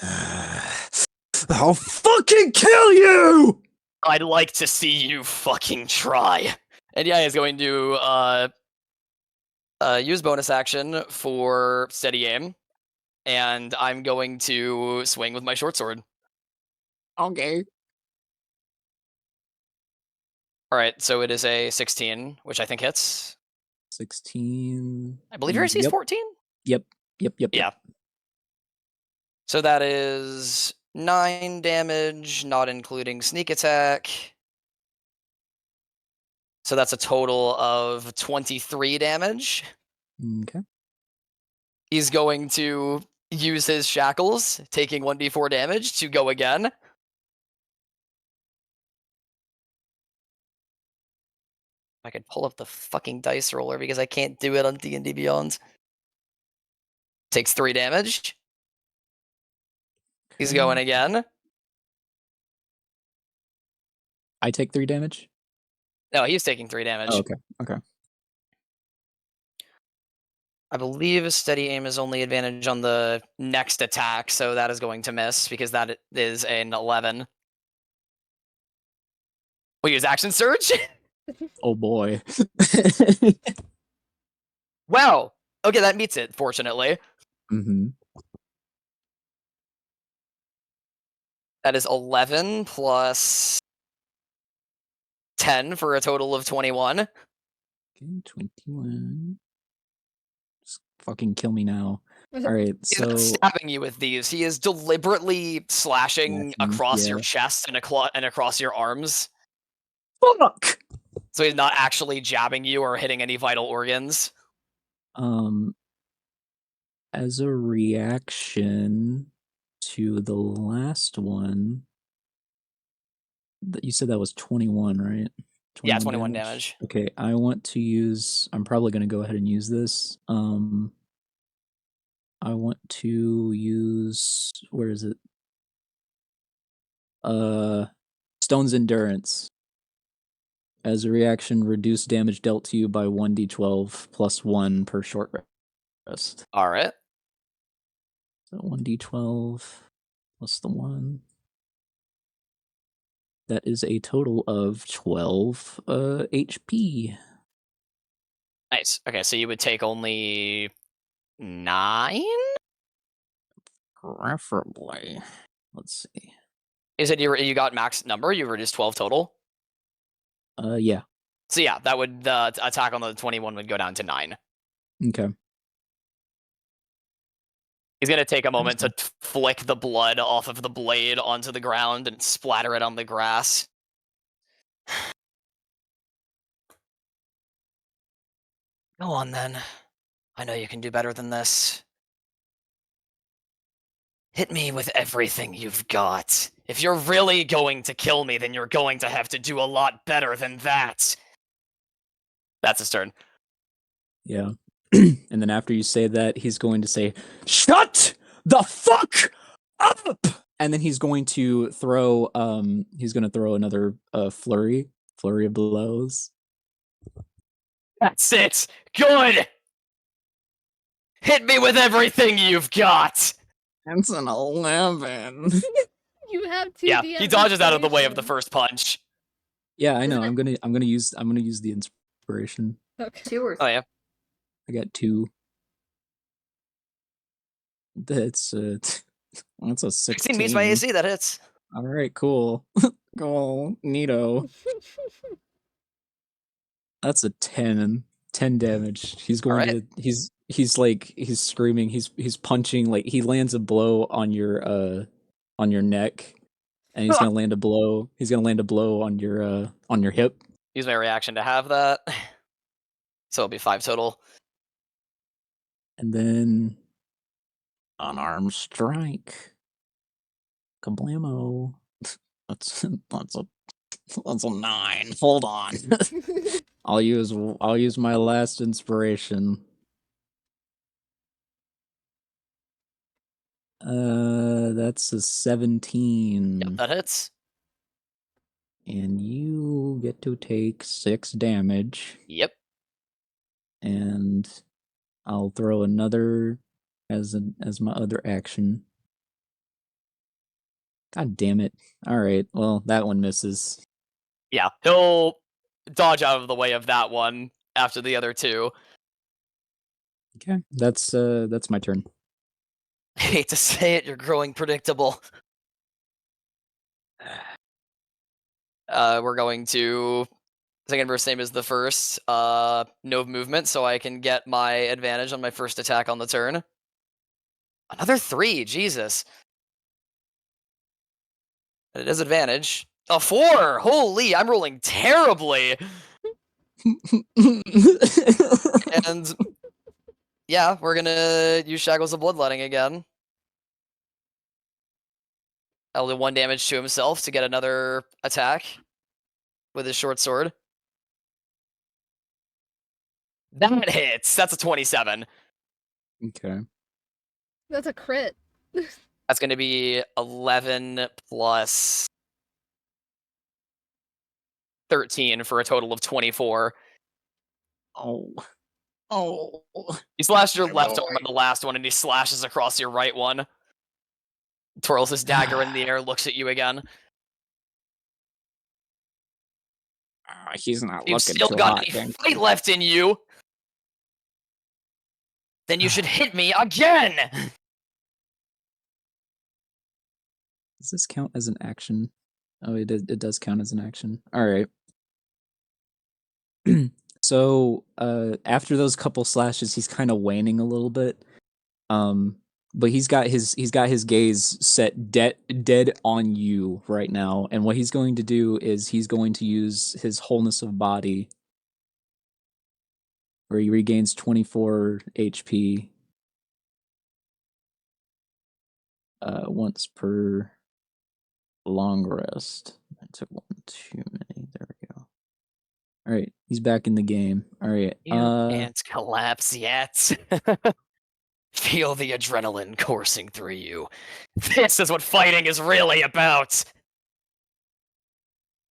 I'll fucking kill you! I'd like to see you fucking try. And yeah, he's going to use bonus action for steady aim, and I'm going to swing with my short sword. Okay. All right, so it is a 16, which I think hits. 16. I believe your AC is 14. Yep. Yeah. So that is 9 damage, not including sneak attack. So that's a total of 23 damage. Okay. He's going to use his shackles, taking 1d4 damage, to go again. I could pull up the fucking dice roller because I can't do it on D&D Beyond. Takes 3 damage. He's Okay. going again. I take 3 damage? No, he's taking 3 damage. Oh, okay. Okay. I believe a steady aim is only advantage on the next attack, so that is going to miss because that is an 11. We'll use action surge. Oh boy. Wow. Okay, that meets it, fortunately. Mm-hmm. That is 11 plus 10 for a total of 21. Okay, 21. Just fucking kill me now. Alright, He's not so stabbing you with these. He is deliberately slashing across your chest and across your arms. fuck. So he's not actually jabbing you or hitting any vital organs. As a reaction to the last one, you said that was 21, right? Yeah, 21 damage. Okay, I want to use. I'm probably going to go ahead and use this. I want to use. Where is it? Stone's Endurance. As a reaction, reduce damage dealt to you by 1d12 plus 1 per short rest. All right. So 1d12 plus the 1. That is a total of 12 HP. Nice. Okay, so you would take only 9? Preferably. Let's see. Is it you got max number? You were just 12 total? Yeah. So yeah, that would the attack on the 21 would go down to 9. Okay. He's gonna take a moment to flick the blood off of the blade onto the ground and splatter it on the grass. Go on then. I know you can do better than this. Hit me with everything you've got. If you're really going to kill me, then you're going to have to do a lot better than that. That's his turn. Yeah. And then after you say that, he's going to say, "Shut the fuck up!" And then he's going to throw another flurry of blows. That's it. Good. Hit me with everything you've got. That's an 11. You have two. Yeah, DMs he dodges out of the way of the inspiration. first punch. Yeah, I know. I'm gonna use the inspiration. Okay. 2 or 3? Oh yeah. I got 2. That's that's a 16 meets my 16. AC. That hits. All right, cool. Cool. Neato. That's a 10 damage. He's going Alright. to he's screaming, he's punching, like he lands a blow on your neck, and he's gonna land a blow on your hip. Use my reaction to have that. So it'll be 5 total. And then unarmed strike. Kablamo. That's a 9. Hold on. I'll use my last inspiration. That's a 17. Yep, that hits. And you get to take 6 damage. Yep. And I'll throw another as my other action. God damn it. Alright, well, that one misses. Yeah, he'll dodge out of the way of that one after the other 2. Okay, that's my turn. I hate to say it, you're growing predictable. We're going to... Second verse name is the first. No movement, so I can get my advantage on my first attack on the turn. Another 3, Jesus. It is advantage. A 4! Holy, I'm rolling terribly! And... yeah, we're gonna use Shackles of Bloodletting again. I'll do 1 damage to himself to get another attack with his short sword. That hits! That's a 27. Okay. That's a crit. That's going to be 11 plus 13 for a total of 24. Oh. Oh. He slashed your My left boy. arm on the last one, and he slashes across your right one. Twirls his dagger in the air, looks at you again. He's not You've looking still too got hot, any gang. fight left in you. Then you should hit me again. Does this count as an action? Oh, it does count as an action. All right. So, after those couple slashes, he's kind of waning a little bit. But he's got his gaze set dead on you right now, and what he's going to do is he's going to use his wholeness of body, where he regains 24 HP once per long rest. I took one too many. There we go. All right, he's back in the game. All right. You can't collapse yet. Feel the adrenaline coursing through you. This is what fighting is really about.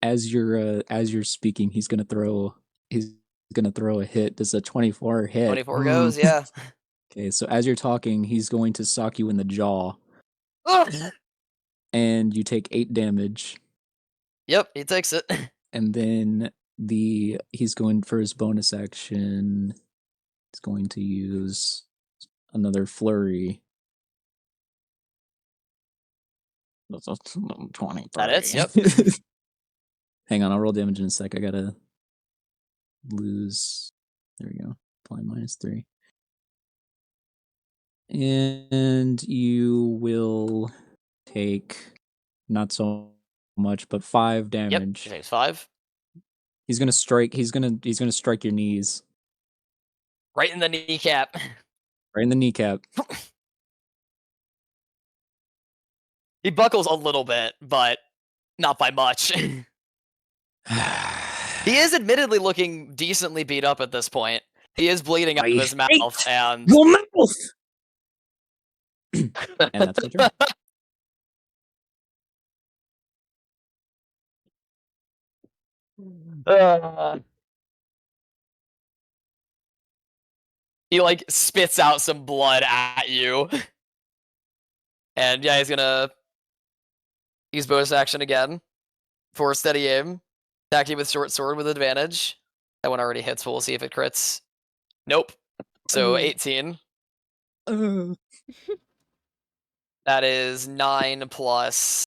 As you're speaking, he's gonna throw a hit. Does a 24 hit? 24 goes, yeah. Okay, so as you're talking, he's going to sock you in the jaw, and you take 8 damage. Yep, he takes it. And then he's going for his bonus action. He's going to use another flurry. That's a 23. That is, yep. Hang on, I'll roll damage in a sec. I gotta lose. There we go. Apply -3. And you will take not so much, but 5 Yep, damage. he takes 5. He's gonna strike. He's gonna strike your knees, Right in the kneecap. right in the kneecap. He buckles a little bit, but not by much. He is admittedly looking decently beat up at this point. He is bleeding out of his mouth, and Your mouth. And that's my turn. He like spits out some blood at you. And yeah, he's gonna use bonus action again for a steady aim. Attack you with short sword with advantage. That one already hits, so we'll see if it crits. Nope. So 18. That is 9 plus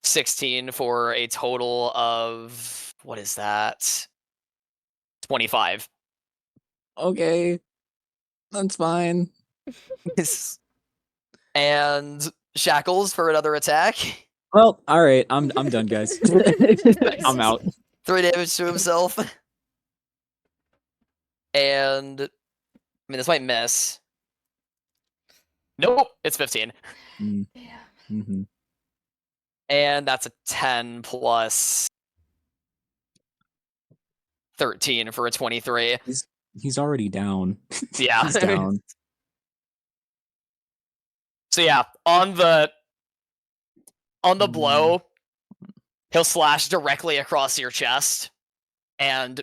16 for a total of, what is that? 25. Okay, that's fine. And shackles for another attack. Well, all right. I'm done, guys. I'm out. 3 damage to himself. And I mean, this might miss. Nope, it's 15. Mm-hmm. And that's a 10 plus 13 for a 23. He's already down. Yeah. He's down. So yeah, on the blow, he'll slash directly across your chest, and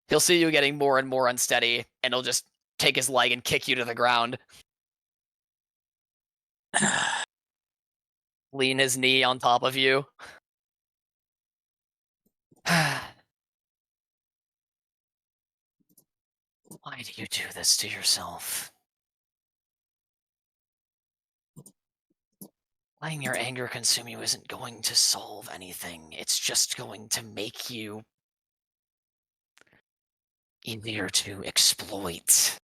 he'll see you getting more and more unsteady, and he'll just take his leg and kick you to the ground. Lean his knee on top of you. Why do you do this to yourself? Letting your anger consume you isn't going to solve anything. It's just going to make you easier to exploit.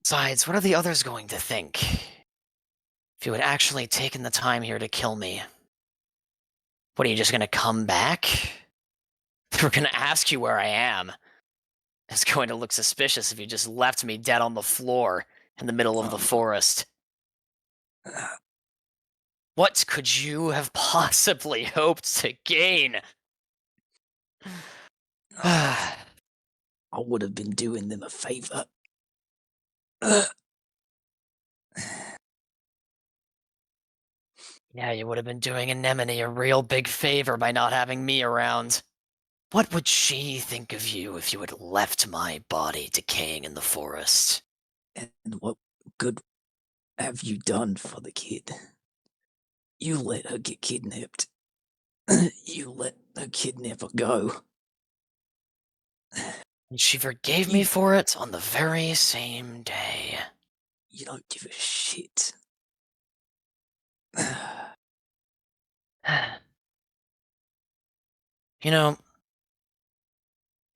Besides, what are the others going to think? If you had actually taken the time here to kill me, what, are you just going to come back? We're going to ask you where I am. It's going to look suspicious if you just left me dead on the floor in the middle of the forest. What could you have possibly hoped to gain? I would have been doing them a favor. Yeah, you would have been doing Anemone a real big favor by not having me around. What would she think of you if you had left my body decaying in the forest? And what good have you done for the kid? You let her get kidnapped. You let her kidnap her go. And she forgave me for it on the very same day. You don't give a shit. You know,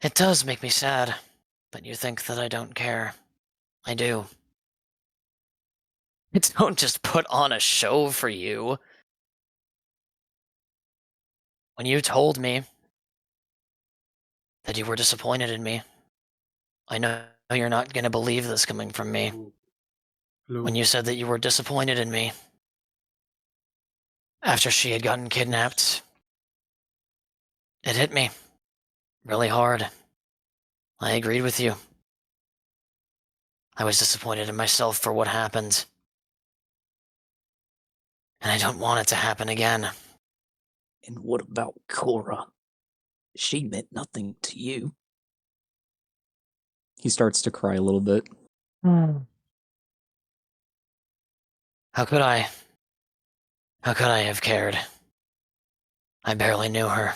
it does make me sad that you think that I don't care. I do. I don't just put on a show for you. When you told me that you were disappointed in me, I know you're not going to believe this coming from me. When you said that you were disappointed in me after she had gotten kidnapped, it hit me really hard. I agreed with you. I was disappointed in myself for what happened. And I don't want it to happen again. And what about Cora? She meant nothing to you. He starts to cry a little bit. How could I? How could I have cared? I barely knew her.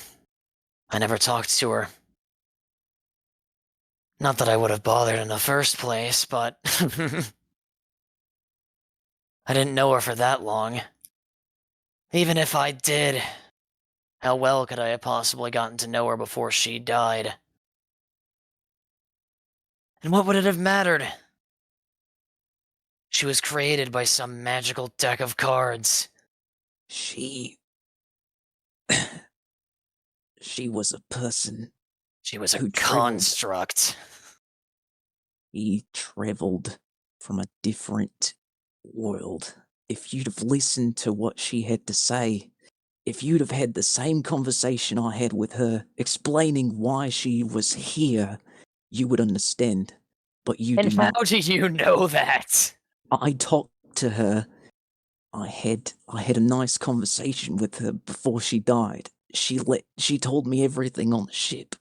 I never talked to her. Not that I would have bothered in the first place, but I didn't know her for that long. Even if I did, how well could I have possibly gotten to know her before she died? And what would it have mattered? She was created by some magical deck of cards. She was a person. She was a Who traveled. construct. He traveled from a different world. If you'd have listened to what she had to say, if you'd have had the same conversation I had with her, explaining why she was here, you would understand. But you And do how not. do you know that? I talked to her. I had a nice conversation with her before she died. She told me everything on the ship.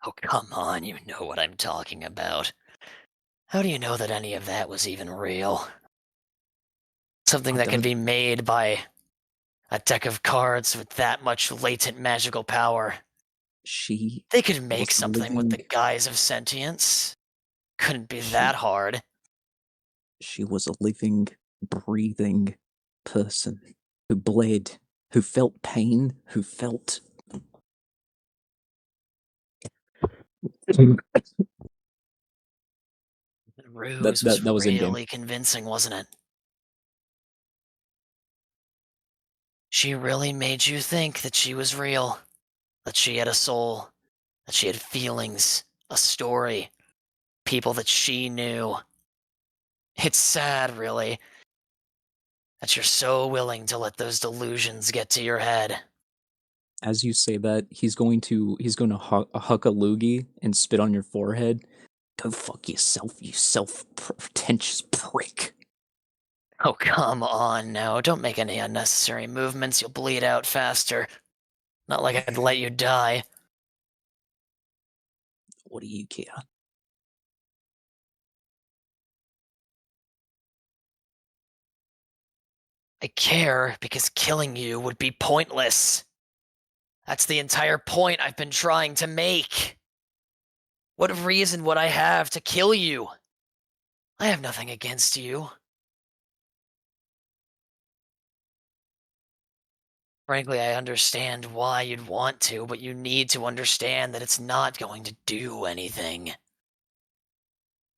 Oh, come on, you know what I'm talking about. How do you know that any of that was even real? Something I that can don't- be made by a deck of cards with that much latent magical power. She They could make was something with the living- guise of sentience. Couldn't be She- that hard. She was a living, breathing person who bled, who felt pain, who felt. The ruse that was in-game. really convincing, wasn't it? She really made you think that she was real, that she had a soul, that she had feelings, a story, people that she knew. It's sad, really, that you're so willing to let those delusions get to your head. As you say that, he's going to huck a loogie and spit on your forehead. Go fuck yourself, you self-pretentious prick. Oh, come on now. Don't make any unnecessary movements. You'll bleed out faster. Not like I'd let you die. What do you care? I care because killing you would be pointless. That's the entire point I've been trying to make. What reason would I have to kill you? I have nothing against you. Frankly, I understand why you'd want to, but you need to understand that it's not going to do anything.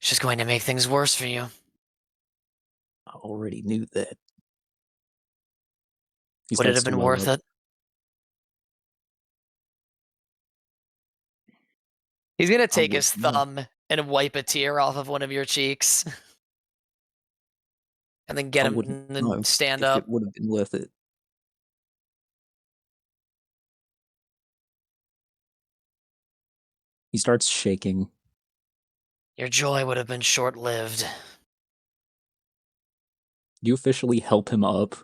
It's just going to make things worse for you. I already knew that. He Would it starts have to been well worth up. it? He's gonna take his would not. thumb and wipe a tear off of one of your cheeks. And then get I him wouldn't and then know stand if up. it would have been worth it. He starts shaking. Your joy would have been short-lived. You officially help him up.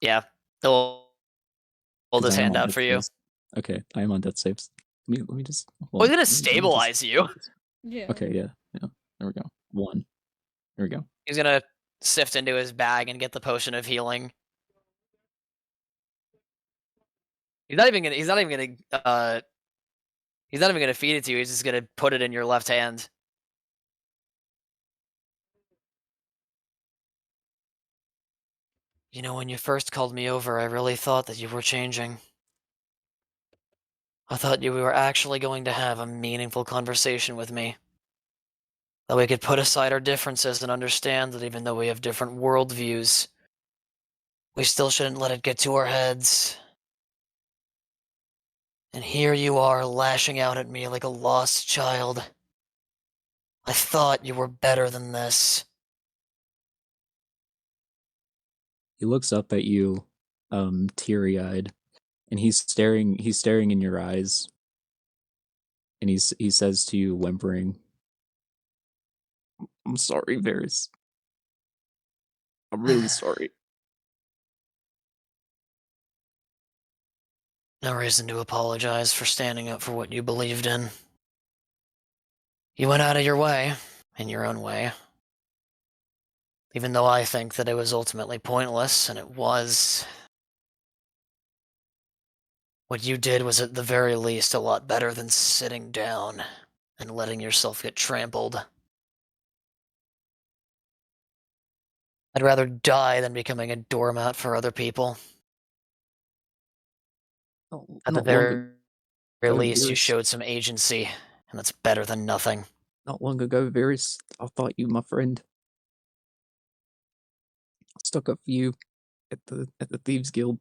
Yeah, he'll hold 'Cause his I am hand on out death for you. saves. Okay, I am on death saves. Let me just. We're gonna stabilize you. Yeah. Okay, yeah. There we go. 1. There we go. He's gonna sift into his bag and get the potion of healing. He's not even gonna feed it to you. He's just gonna put it in your left hand. You know, when you first called me over, I really thought that you were changing. I thought we were actually going to have a meaningful conversation with me. That we could put aside our differences and understand that even though we have different worldviews, we still shouldn't let it get to our heads. And here you are lashing out at me like a lost child. I thought you were better than this. He looks up at you, teary-eyed, and he's staring in your eyes. And he says to you, whimpering, "I'm sorry, Varis. I'm really sorry." No reason to apologize for standing up for what you believed in. You went out of your way, in your own way. Even though I think that it was ultimately pointless, and it was. What you did was at the very least a lot better than sitting down and letting yourself get trampled. I'd rather die than becoming a doormat for other people. At the Not long very ago, least, you Varis. showed some agency, and that's better than nothing. Not long ago, Varis, I thought you my friend. I stuck up for you at the Thieves Guild.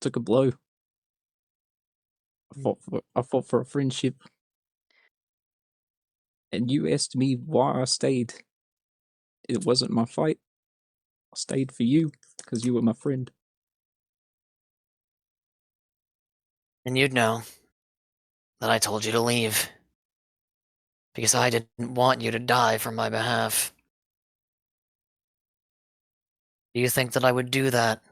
Took a blow. I fought for a friendship. And you asked me why I stayed. It wasn't my fight. I stayed for you because you were my friend. And you'd know that I told you to leave. Because I didn't want you to die for my behalf. Do you think that I would do that?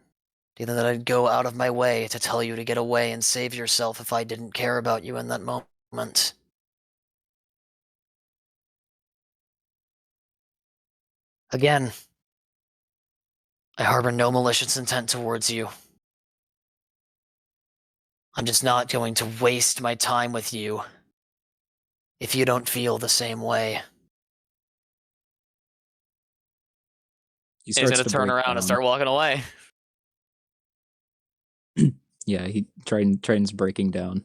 Do you think that I'd go out of my way to tell you to get away and save yourself if I didn't care about you in that moment? Again, I harbor no malicious intent towards you. I'm just not going to waste my time with you if you don't feel the same way. He He's starts gonna to turn break around down. and start walking away. Yeah, Triton's breaking down.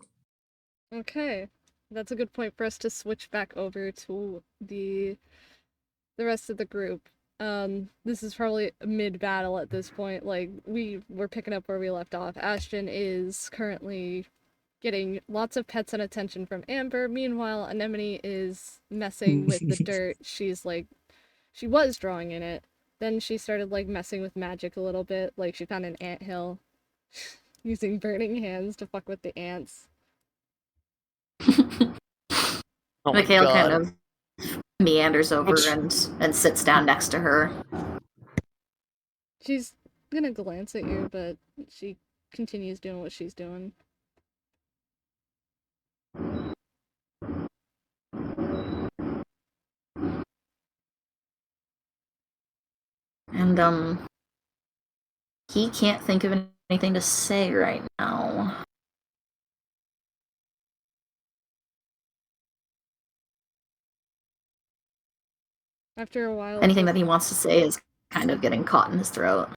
Okay. That's a good point for us to switch back over to the rest of the group. This is probably mid-battle at this point. Like, we're picking up where we left off. Ashton is currently getting lots of pets and attention from Amber. Meanwhile, Anemone is messing with the dirt. She was drawing in it. Then she started, like, messing with magic a little bit. Like, she found an anthill using burning hands to fuck with the ants. Oh my Mikhail kind god. of meanders over and sits down next to her. She's gonna glance at you, but she continues doing what she's doing. And he can't think of anything to say right now. After a while, Anything that he wants to say is kind of getting caught in his throat.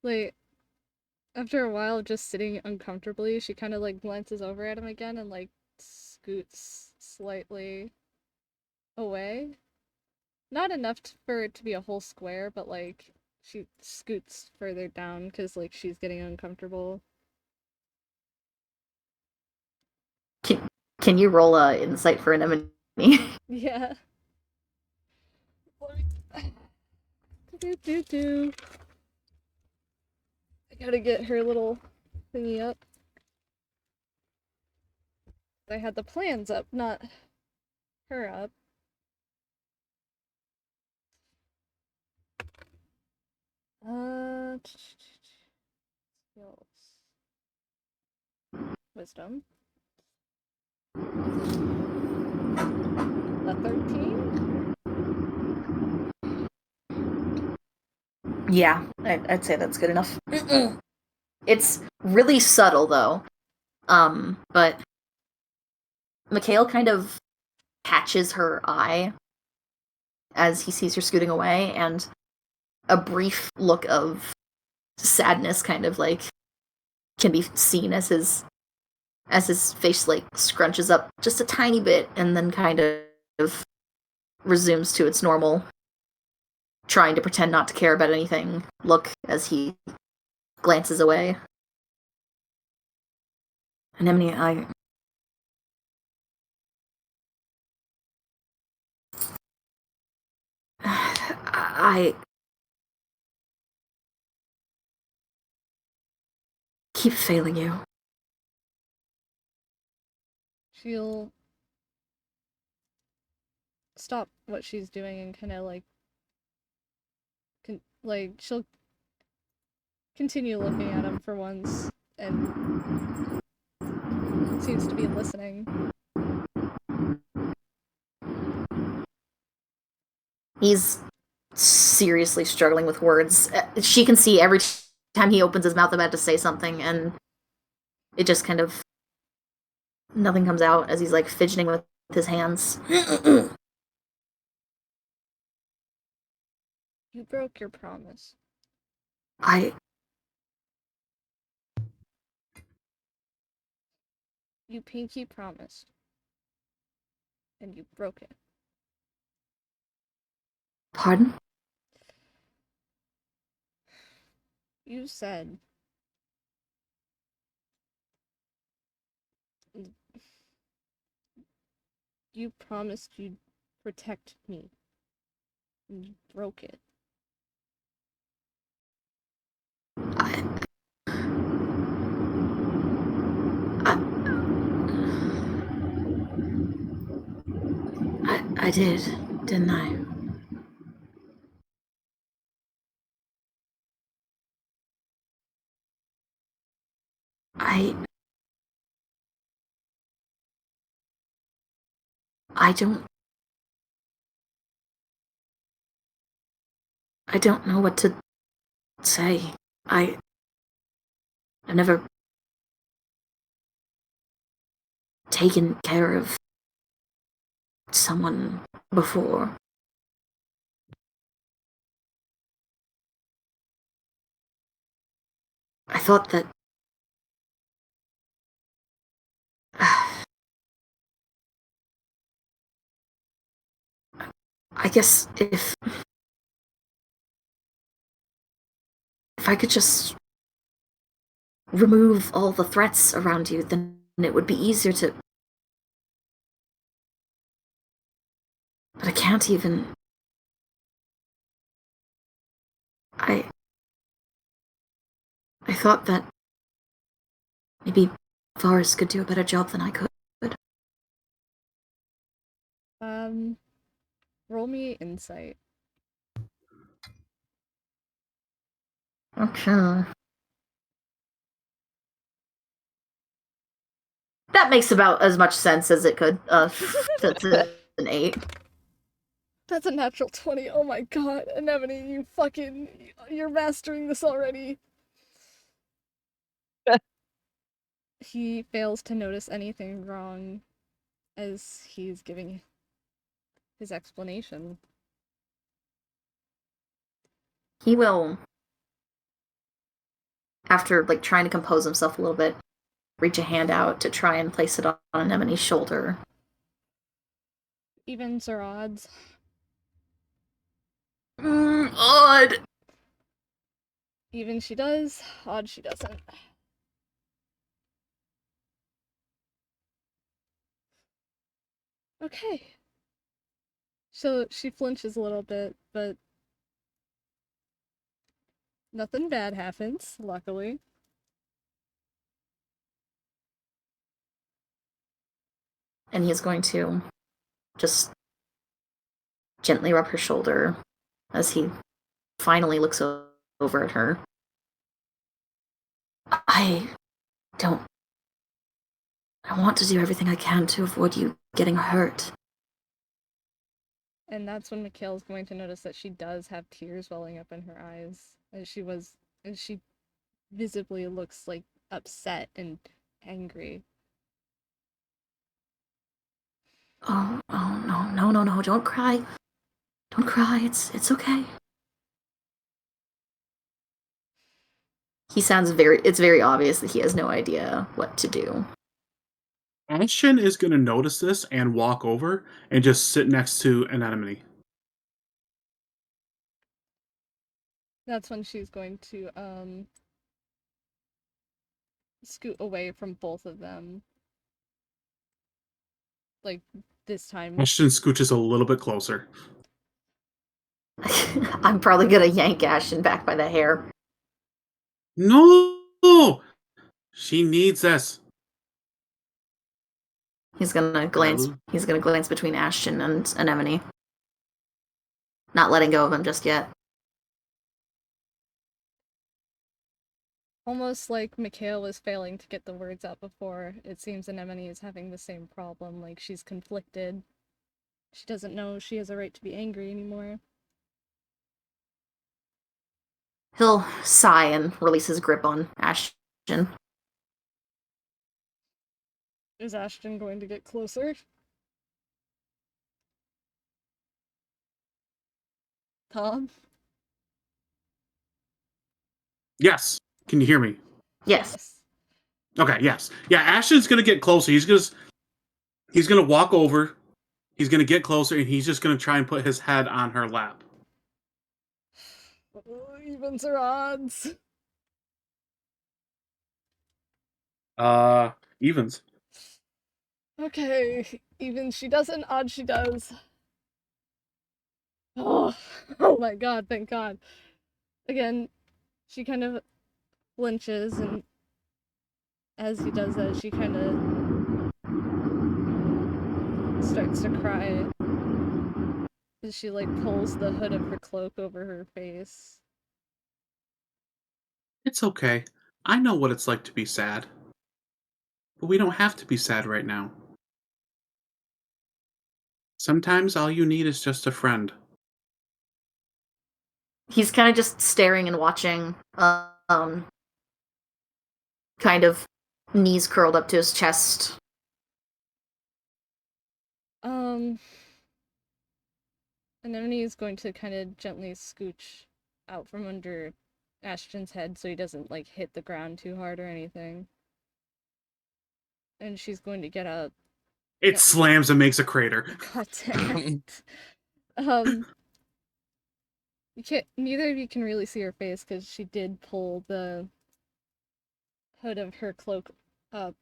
like, after a while of just sitting uncomfortably, she kind of like glances over at him again and like scoots slightly away. Not enough for it to be a whole square, but like she scoots further down because like she's getting uncomfortable. Can you roll a insight for Anemone? Yeah. Do. I gotta get her little thingy up. I had the plans up, not her up. Skills. Wisdom. A 13? Yeah, I'd say that's good enough. It's really subtle, though. But Mikhail kind of catches her eye as he sees her scooting away, and a brief look of sadness kind of like can be seen as his face like scrunches up just a tiny bit and then kind of resumes to its normal trying to pretend not to care about anything look as he glances away. Anemone, I keep failing you. She'll stop what she's doing and kind of like she'll continue looking at him for once and seems to be listening. He's seriously struggling with words. She can see every time he opens his mouth about to say something, and it just kind of nothing comes out as he's like fidgeting with his hands. You broke your promise. You pinky promised. And you broke it. Pardon? You said you promised you'd protect me. And you broke it. I did, didn't I? I don't know what to say. I've never taken care of someone before. I thought that I guess if I could just remove all the threats around you, then it would be easier to. But I can't even. I thought that maybe Varis could do a better job than I could. Roll me insight. Okay. That makes about as much sense as it could. That's an 8. That's a natural 20. Oh my god, Anemone, you're mastering this already. He fails to notice anything wrong as he's giving his explanation. He will, after like trying to compose himself a little bit, reach a hand out to try and place it on Anemone's shoulder. Evens or odds? Odd! Even she does, odd she doesn't. Okay. So she flinches a little bit, but nothing bad happens, luckily. and he's going to just gently rub her shoulder as he finally looks over at her. I want to do everything I can to avoid you getting hurt. And that's when Mikhail's going to notice that she does have tears welling up in her eyes, as she visibly looks like upset and angry. Oh, no, don't cry. Don't cry, it's okay. It's very obvious that he has no idea what to do. Ashton is going to notice this and walk over and just sit next to an enemy. That's when she's going to scoot away from both of them. Like, this time. Ashton scooches a little bit closer. I'm probably gonna yank Ashton back by the hair. No! She needs this. He's gonna glance between Ashton and Anemone. Not letting go of him just yet. Almost like Mikhail was failing to get the words out before, it seems Anemone is having the same problem, like she's conflicted. She doesn't know she has a right to be angry anymore. He'll sigh and release his grip on Ashton. Is Ashton going to get closer? Tom? Yes. Can you hear me? Yes. Okay, yes. Yeah, Ashton's going to get closer. He's going to walk over. He's going to get closer, and he's just going to try and put his head on her lap. Evens or odds? Evens. Okay, even she doesn't, odd she does. Oh my god, thank god. Again, she kind of flinches, and as he does that, she kind of starts to cry. As she, like, pulls the hood of her cloak over her face. It's okay. I know what it's like to be sad. But we don't have to be sad right now. Sometimes all you need is just a friend. He's kind of just staring and watching, kind of knees curled up to his chest. Anemone is going to kind of gently scooch out from under Ashton's head so he doesn't, like, hit the ground too hard or anything. And she's going to get up. It slams and makes a crater. God damn it. Neither of you can really see her face because she did pull the hood of her cloak up.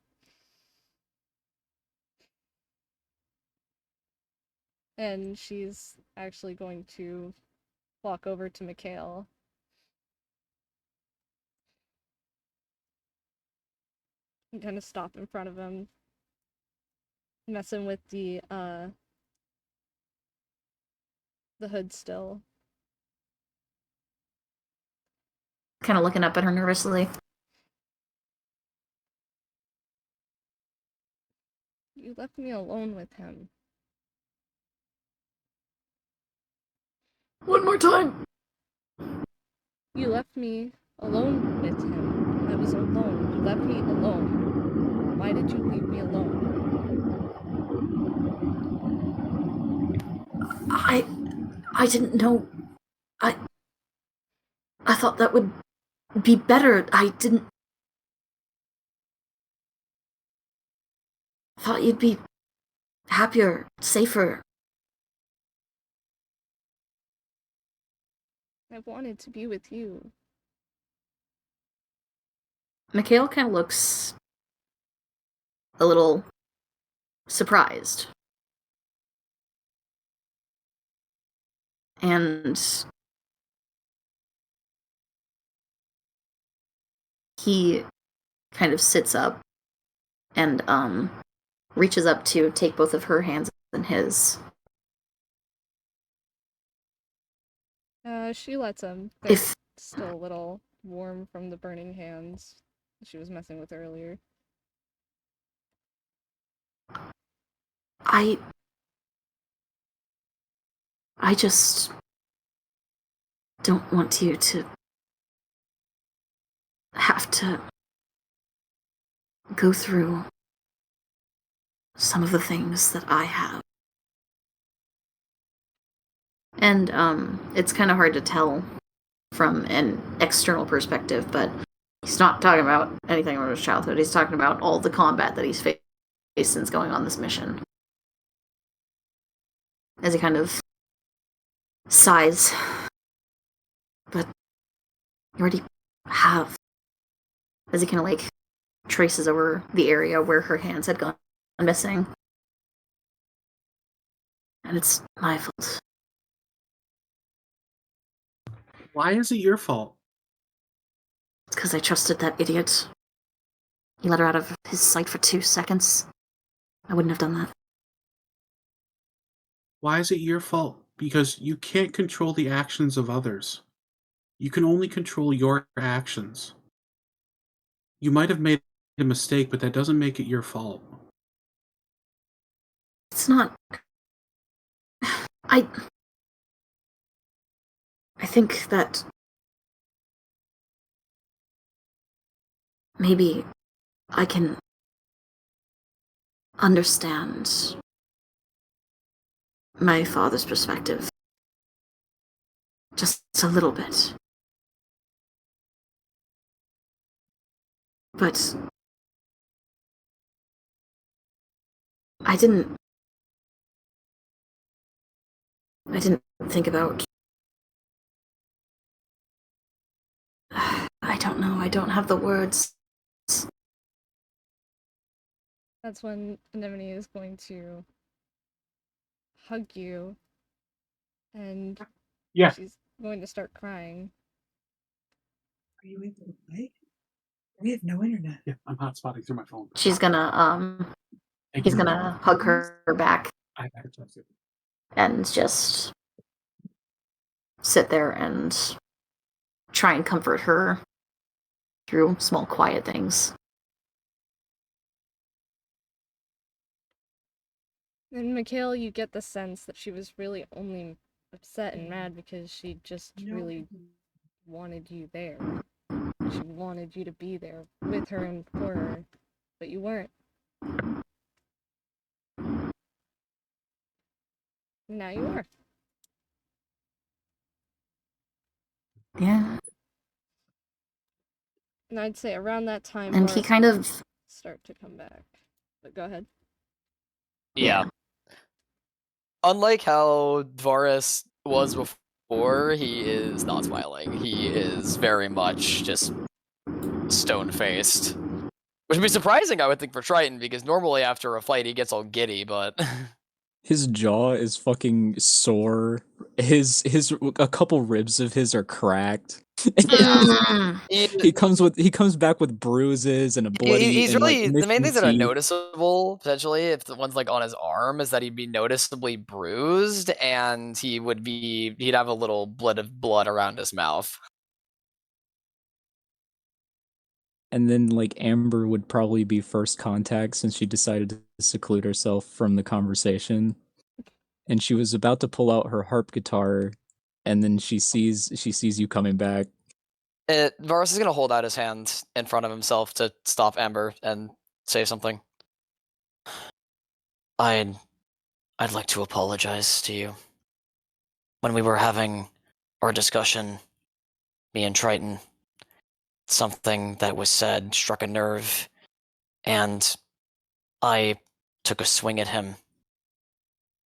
And she's actually going to walk over to Mikhail. And kind of stop in front of him. Messing with the hood still. Kind of looking up at her nervously. You left me alone with him. One more time! You left me alone with him. I was alone. You left me alone. Why did you leave me alone? I didn't know. I thought that would be better. I thought you'd be happier, safer. I wanted to be with you. Mikhail kind of looks a little surprised. And he kind of sits up and reaches up to take both of her hands in his. She lets him. They're If still a little warm from the burning hands she was messing with earlier. I just don't want you to have to go through some of the things that I have. And it's kind of hard to tell from an external perspective, but he's not talking about anything from his childhood. He's talking about all the combat that he's faced since going on this mission. As he kind of sighs. But you already have. As he kind of like traces over the area where her hands had gone missing. And it's my fault. Why is it your fault? It's because I trusted that idiot. He let her out of his sight for 2 seconds. I wouldn't have done that. Why is it your fault? Because you can't control the actions of others. You can only control your actions. You might have made a mistake, but that doesn't make it your fault. It's not... I think that maybe I can understand my father's perspective just a little bit. But I didn't think about... I don't know, I don't have the words. That's when Anemone is going to hug you, and Yeah. she's going to start crying. Are you able to play? We have no internet. Yeah, I'm hotspotting through my phone. She's gonna, he's gonna hug her back I trust it. and just sit there and try and comfort her through small, quiet things. And Mikhail, you get the sense that she was really only upset and mad because she just really wanted you there. She wanted you to be there with her and for her, but you weren't. Now you are. Yeah. And I'd say around that time, And he Varis kind will of... start to come back. But go ahead. Yeah. Unlike how Varis was before, he is not smiling. He is very much just stone-faced. Which would be surprising, I would think, for Triton, because normally after a fight he gets all giddy, but... His jaw is fucking sore. His a couple ribs of his are cracked. He comes back with bruises and a bloody. He's and, really... like, the main missing things that are teeth. noticeable, potentially, if the one's like on his arm, is that he'd be noticeably bruised, and he'd have a little bit of blood around his mouth. And then, like, Amber would probably be first contact since she decided to seclude herself from the conversation. And she was about to pull out her harp guitar, and then she sees you coming back. Varus is going to hold out his hand in front of himself to stop Amber and say something. I'd like to apologize to you. When we were having our discussion, me and Triton, something that was said struck a nerve, and I took a swing at him,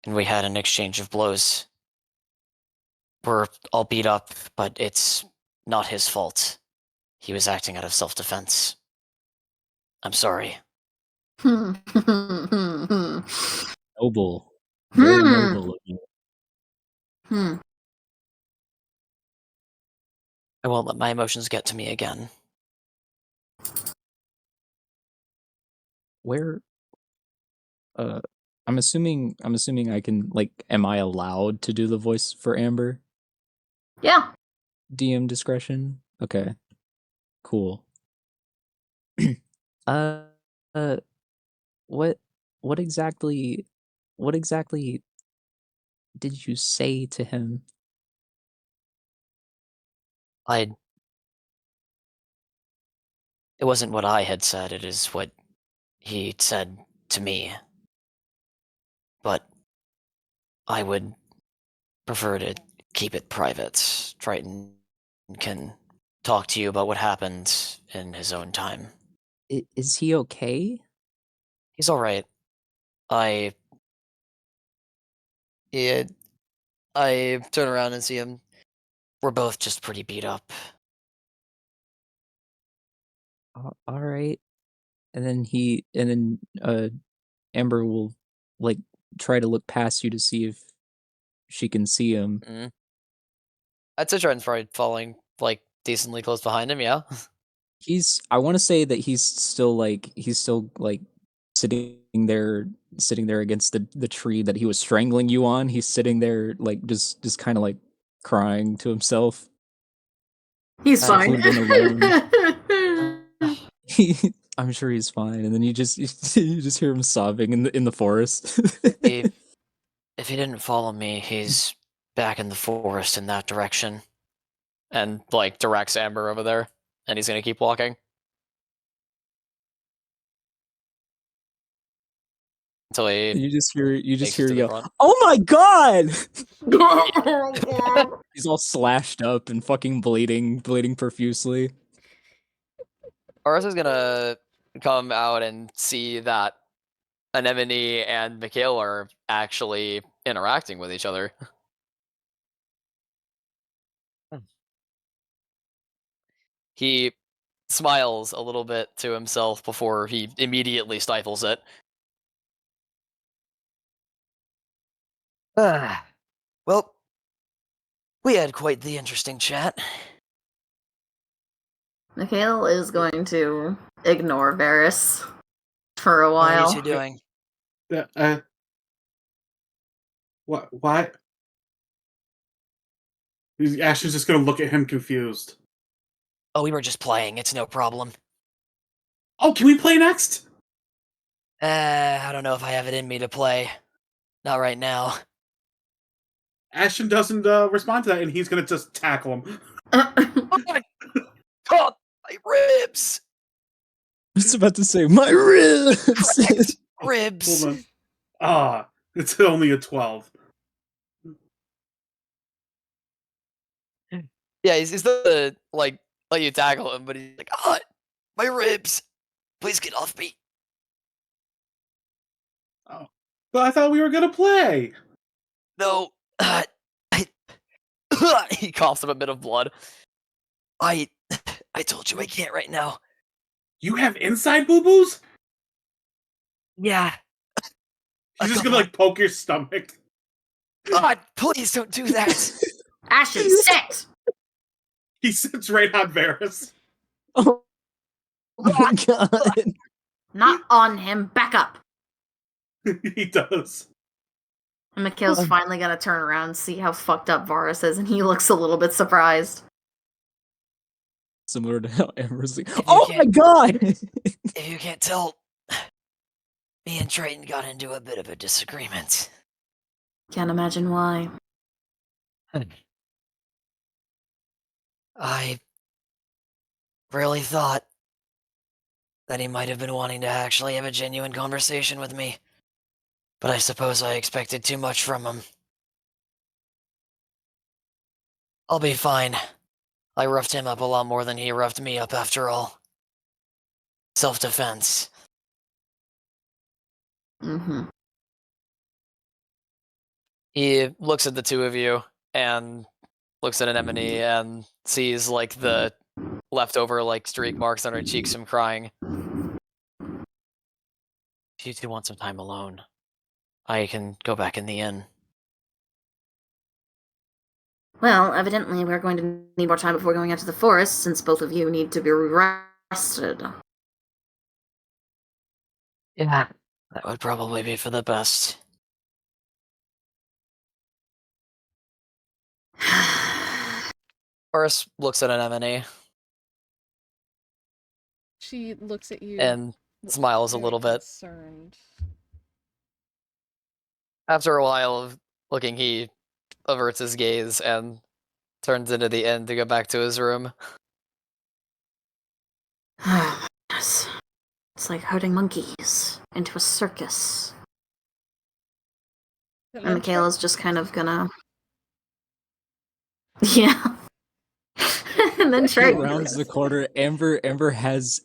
and we had an exchange of blows. We're all beat up, but it's not his fault. He was acting out of self-defense. I'm sorry. Noble. Very noble of you. I won't let my emotions get to me again. Where I'm assuming I can, like, am I allowed to do the voice for Amber? Yeah. DM discretion? Okay. Cool. uh, uh, what exactly did you say to him? It wasn't what I had said, it is what he said to me. But I would prefer to keep it private. Triton can talk to you about what happened in his own time. Is he okay? He's alright. Yeah, I turn around and see him. We're both just pretty beat up. All right. And then Amber will, like, try to look past you to see if she can see him. Mm. I'd say Triton's probably following, like, decently close behind him, yeah? I want to say that he's still like sitting there against the tree that he was strangling you on. He's sitting there, like, just kind of like crying to himself. He's fine. Secluded and alone. I'm sure he's fine. And then you just hear him sobbing in the forest. If he didn't follow me, he's back in the forest in that direction. And, like, directs Amber over there. And he's gonna keep walking. Until he You just hear makes it to the yell, front. "Oh my god!" He's all slashed up and fucking bleeding profusely. Aris is gonna come out and see that Anemone and Mikhail are actually interacting with each other. He smiles a little bit to himself before he immediately stifles it. Well, we had quite the interesting chat. Mikhail is going to ignore Varis for a What are while. you two doing? What? Ashton's just gonna look at him confused. Oh, we were just playing. It's no problem. Oh, can we play next? I don't know if I have it in me to play. Not right now. Ashton doesn't respond to that, and he's gonna just tackle him. Oh my god, my ribs! I was about to say, my ribs! Ribs! Hold on. It's only a 12. Yeah, he's the like let you tackle him, but he's like, oh, my ribs! Please get off me. Oh, but I thought we were gonna play. No, he coughs up a bit of blood. I told you I can't right now. You have inside boo-boos? Yeah. He's just gonna, like, poke your stomach. God, please don't do that. Ashton, sit! He sits right on Varys. Oh my god. Not on him. Back up. He does. And Mikhail's finally gonna turn around and see how fucked up Varis is, and he looks a little bit surprised. Similar to how Amber's like, you oh my can't- god! If you can't tell, me and Triton got into a bit of a disagreement. Can't imagine why. I really thought that he might have been wanting to actually have a genuine conversation with me. But I suppose I expected too much from him. I'll be fine. I roughed him up a lot more than he roughed me up after all. Self-defense. Mm-hmm. He looks at the two of you and looks at Anemone and sees, like, the leftover, like, streak marks on her cheeks from crying. If you two want some time alone, I can go back in the inn. Well, evidently we're going to need more time before going out to the forest, since both of you need to be rested. Yeah. That would probably be for the best. Horace looks at Anemone She looks at you and smiles a very little bit. concerned. After a while of looking, he averts his gaze and turns into the inn to go back to his room. It's like herding monkeys into a circus. And And then Michaela's just kind of gonna. Yeah. And then He Triton. rounds the corner. Amber has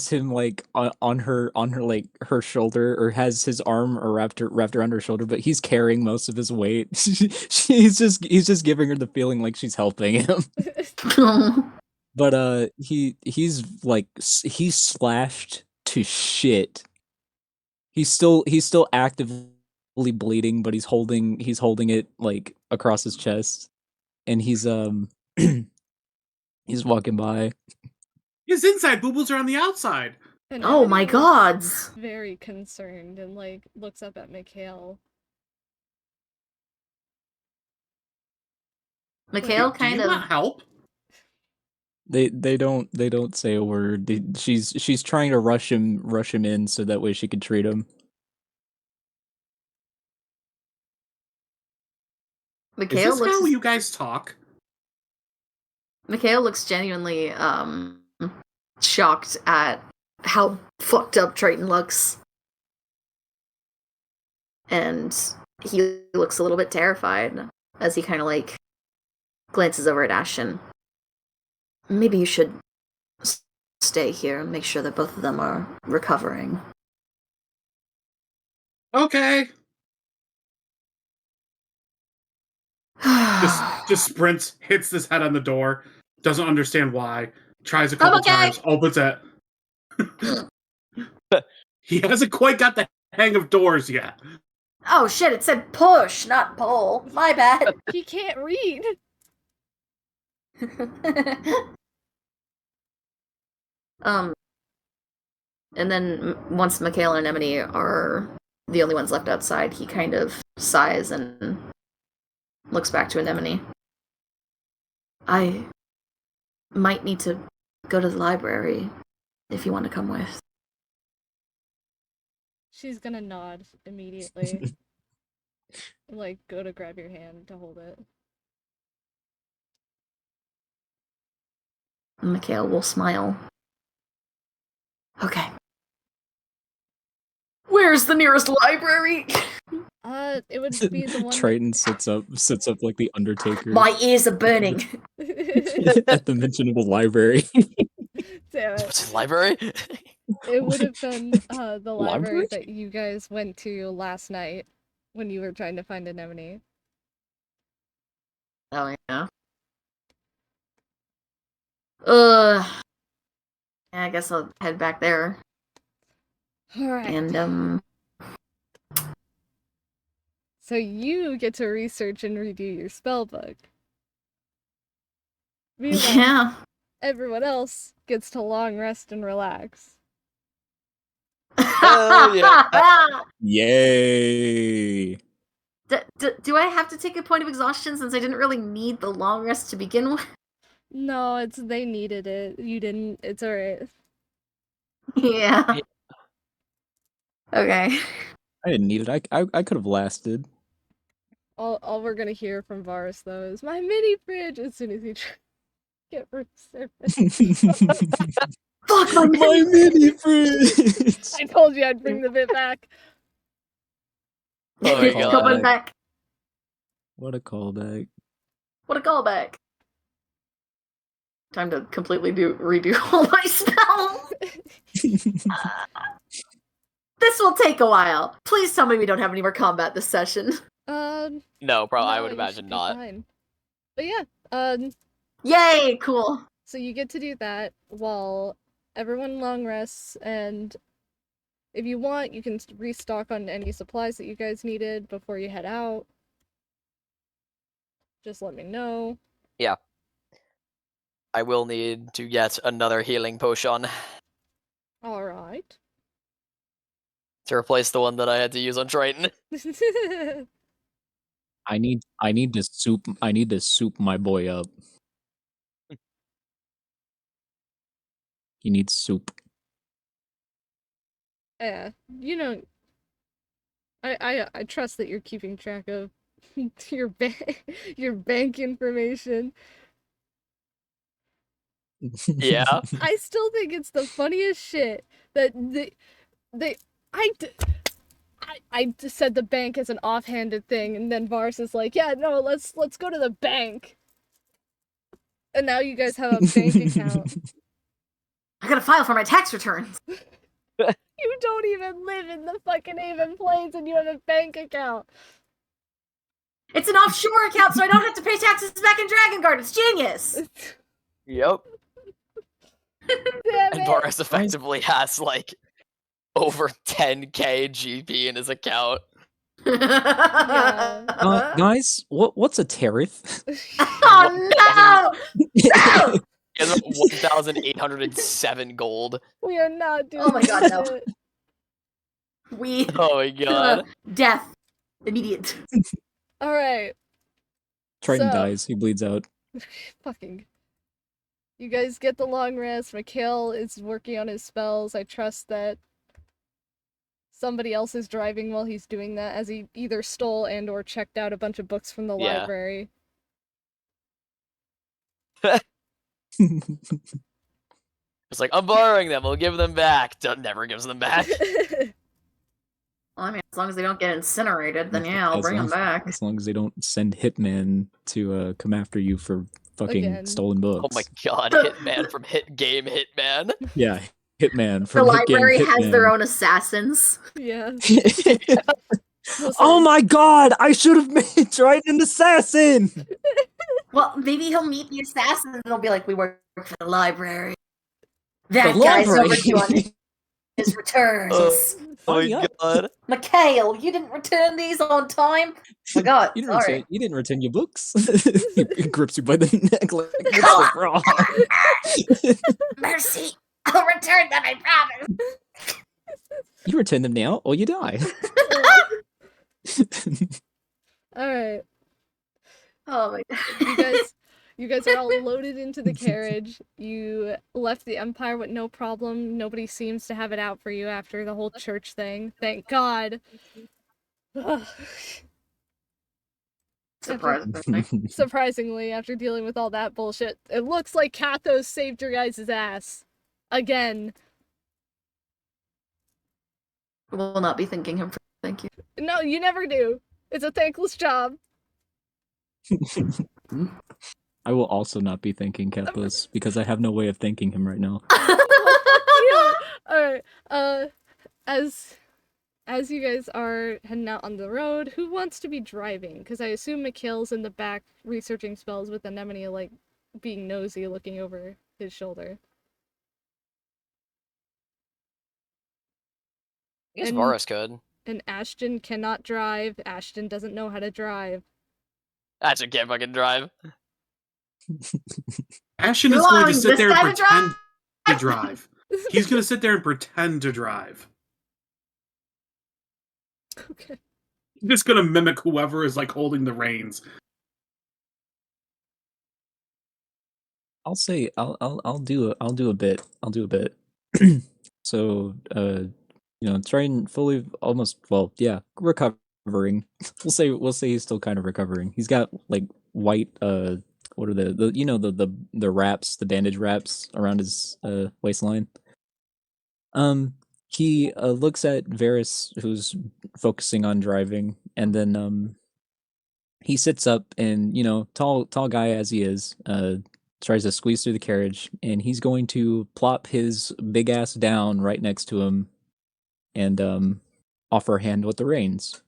him like on her like her shoulder, or has his arm or wrapped around her shoulder, but he's carrying most of his weight. he's just giving her the feeling like she's helping him. But he's slashed to shit. He's still actively bleeding, but he's holding it like across his chest, and he's he's walking by. His inside boo-boos are on the outside. And Oh my Ebony is gods. very concerned and like looks up at Mikhail. Mikhail Do kind you of. want help? They don't say a word. She's trying to rush him in so that way she could treat him. Is Mikhail this how looks. you guys talk? Mikhail looks genuinely shocked at how fucked up Triton looks. And he looks a little bit terrified as he kind of like glances over at Ashton. Maybe you should stay here and make sure that both of them are recovering. Okay. Just sprints, hits his head on the door, doesn't understand why, tries a couple times, opens it. He hasn't quite got the hang of doors yet. Oh shit, it said push, not pull. My bad. He can't read. And then once Mikhail and Emily are the only ones left outside, he kind of sighs and looks back to Anemone. I might need to go to the library if you want to come with. She's gonna nod immediately. Like, go to grab your hand to hold it. Mikhail will smile. Okay. Where's the nearest library? It would be the one Triton sits up like the Undertaker. My ears are burning. At the mention of a library. Damn it. What's in the library? It would have been the library Library? that you guys went to last night when you were trying to find Anemone. Oh, yeah. Yeah, I guess I'll head back there. Alright. And, So you get to research and redo your spellbook. Meanwhile, yeah. everyone else gets to long rest and relax. Hell yeah. Yay! Do I have to take a point of exhaustion since I didn't really need the long rest to begin with? No, they needed it. You didn't. It's alright. Yeah. Okay. I didn't need it. I could have lasted. All we're gonna hear from Varis though is my mini fridge as soon as he get resurfaced. Fuck my My mini fridge. I told you I'd bring the bit back. Oh my It's God. coming back. What a callback. What a callback. Time to completely redo all my spells. This will take a while. Please tell me we don't have any more combat this session. No, probably. I no, would you imagine should be not. fine. But yeah, Yay, cool. so you get to do that while everyone long rests, and if you want, you can restock on any supplies that you guys needed before you head out. Just let me know. Yeah. I will need to get another healing potion. Alright. to replace the one that I had to use on Triton. I need to soup my boy up. He needs soup. Yeah, you know, I trust that you're keeping track of your your bank information. Yeah. I still think it's the funniest shit that I just said the bank as an offhanded thing, and then Vars is like, yeah, no, let's go to the bank. And now you guys have a bank account. I gotta file for my tax returns. You don't even live in the fucking Haven Plains and you have a bank account. It's an offshore account, so I don't have to pay taxes back in Drakengard. It's genius. Yep. Damn And it. Boris effectively has like over 10k GP in his account. Yeah. Guys, what's a tariff? Oh no! No! He has 1,807 gold. We are not doing Oh my god, no. shit. We Oh my god. death. Immediate. Alright. Triton So- dies. He bleeds out. Fucking. You guys get the long rest. Mikhail is working on his spells. I trust that somebody else is driving while he's doing that, as he either stole and or checked out a bunch of books from the Yeah. library. It's like, I'm borrowing them, I'll give them back. Never gives them back. Well, I mean, as long as they don't get incinerated, then yeah, I'll As bring them long- back. As long as they don't send hitmen to come after you for fucking Again. stolen books. Oh my god, Hitman from Hit Game Hitman. Yeah, hitman The from Hit Game library has their Hitman. own assassins. Yeah. Oh my god! I should have made Triton an assassin. Well, maybe he'll meet the assassins and they'll be like, we work for the library. That The guy's library. overdue on his returns. Oh my Funny up. god. Mikhail, you didn't return these on time? Oh my god, You sorry. didn't return your books. He grips you by the neck like it's Come so wrong. Mercy! I'll return them, I promise! You return them now, or you die. Alright. Oh my god. You guys are all loaded into the carriage. You left the Empire with no problem. Nobody seems to have it out for you after the whole church thing. Thank God. Ugh. Surprisingly. Surprisingly, after dealing with all that bullshit, it looks like Kathos saved your guys' ass. Again. Will not be thanking him for thank you. No, you never do. It's a thankless job. I will also not be thanking Kethos because I have no way of thanking him right now. Alright, as you guys are heading out on the road, who wants to be driving? Because I assume Mikhail's in the back researching spells with Anemone, like, being nosy, looking over his shoulder. I guess And- Varus could. And Ashton cannot drive. Ashton doesn't know how to drive. Ashton can't fucking drive. Ashton is You're going to allowing sit this there and guy to pretend to drive. He's going to sit there and pretend to drive. Okay. He's just going to mimic whoever is like holding the reins. I'll say I'll do a bit. So Triton fully almost recovering. We'll say he's still kind of recovering. He's got like white what are the wraps, the bandage wraps around his waistline. He looks at Varis, who's focusing on driving, and then he sits up and, tall guy as he is, tries to squeeze through the carriage, and he's going to plop his big ass down right next to him and offer a hand with the reins.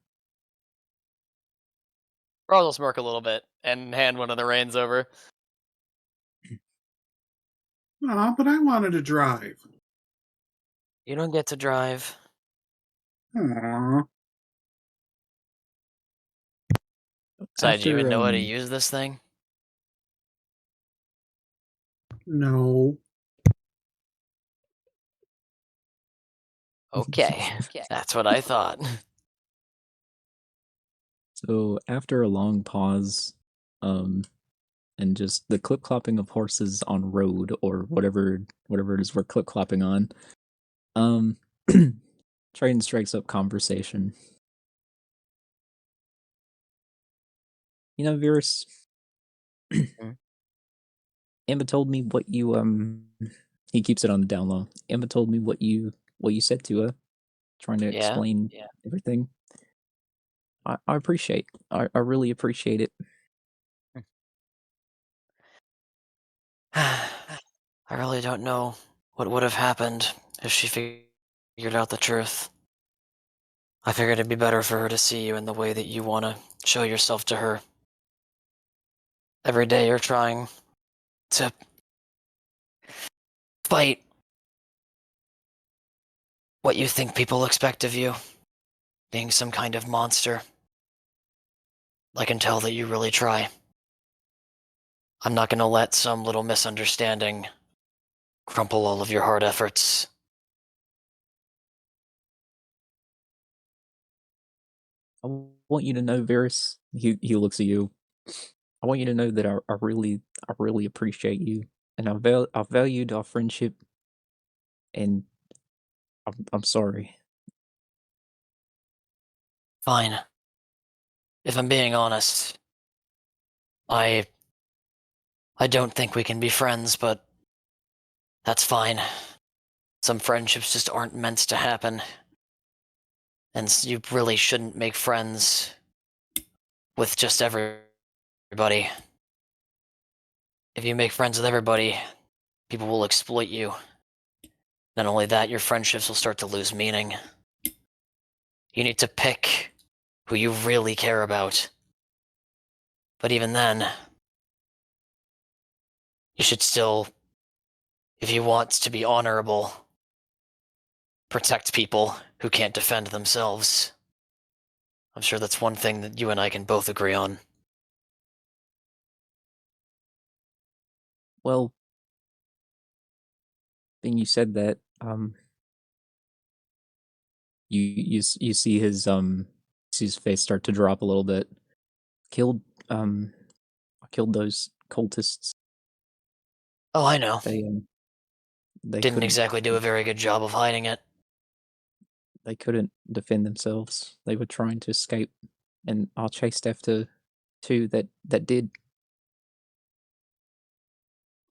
Roz will smirk a little bit and hand one of the reins over. Aw, but I wanted to drive. You don't get to drive. Aww. So, do you even know how to After, use this thing? No. Okay, that's what I thought. So after a long pause, and just the clip clopping of horses on road or whatever it is we're clip clopping on, um, Triton strikes up conversation. You know, Virus, Mm. Emma told me what you he keeps it on the down low. Emma told me what you said to her, trying to Yeah? explain everything. I appreciate. I really appreciate it. I really don't know what would have happened if she figured out the truth. I figured it'd be better for her to see you in the way that you want to show yourself to her. Every day you're trying to fight what you think people expect of you, being some kind of monster. I can tell that you really try. I'm not gonna let some little misunderstanding crumple all of your hard efforts. I want you to know, Varys. He looks at you. I want you to know that I really appreciate you, and I valued our friendship, and I'm sorry. Fine. If I'm being honest, I don't think we can be friends, but that's fine. Some friendships just aren't meant to happen. And you really shouldn't make friends with just everybody. If you make friends with everybody, people will exploit you. Not only that, your friendships will start to lose meaning. You need to pick who you really care about. But even then, you should still, if you want to be honorable, protect people who can't defend themselves. I'm sure that's one thing that you and I can both agree on. Well, being you said that, you see his face start to drop a little bit. Killed I killed those cultists. Oh, I know. They Didn't couldn't exactly do a very good job of hiding it. they couldn't defend themselves. They were trying to escape, and I chased after two that did.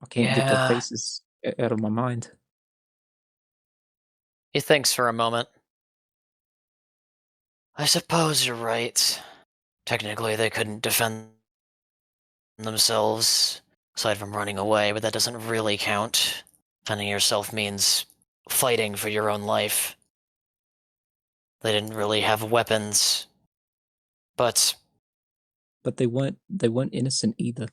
I can't get their Yeah, faces out of my mind. he thinks for a moment. I suppose you're right. Technically, they couldn't defend themselves, aside from running away, but that doesn't really count. Defending yourself means fighting for your own life. They didn't really have weapons, but But they weren't innocent either.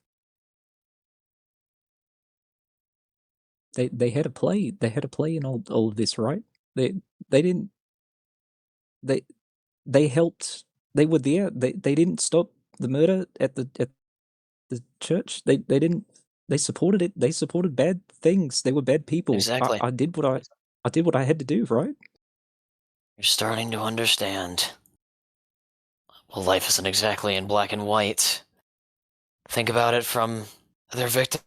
They had a play. They had a play in all of this, right? They didn't they they helped. They were there. They didn't stop the murder at the church. They didn't. They supported it. They supported bad things. They were bad people. exactly. I did what I had to do, right? You're starting to understand. Well, life isn't exactly in black and white. Think about it from their victim's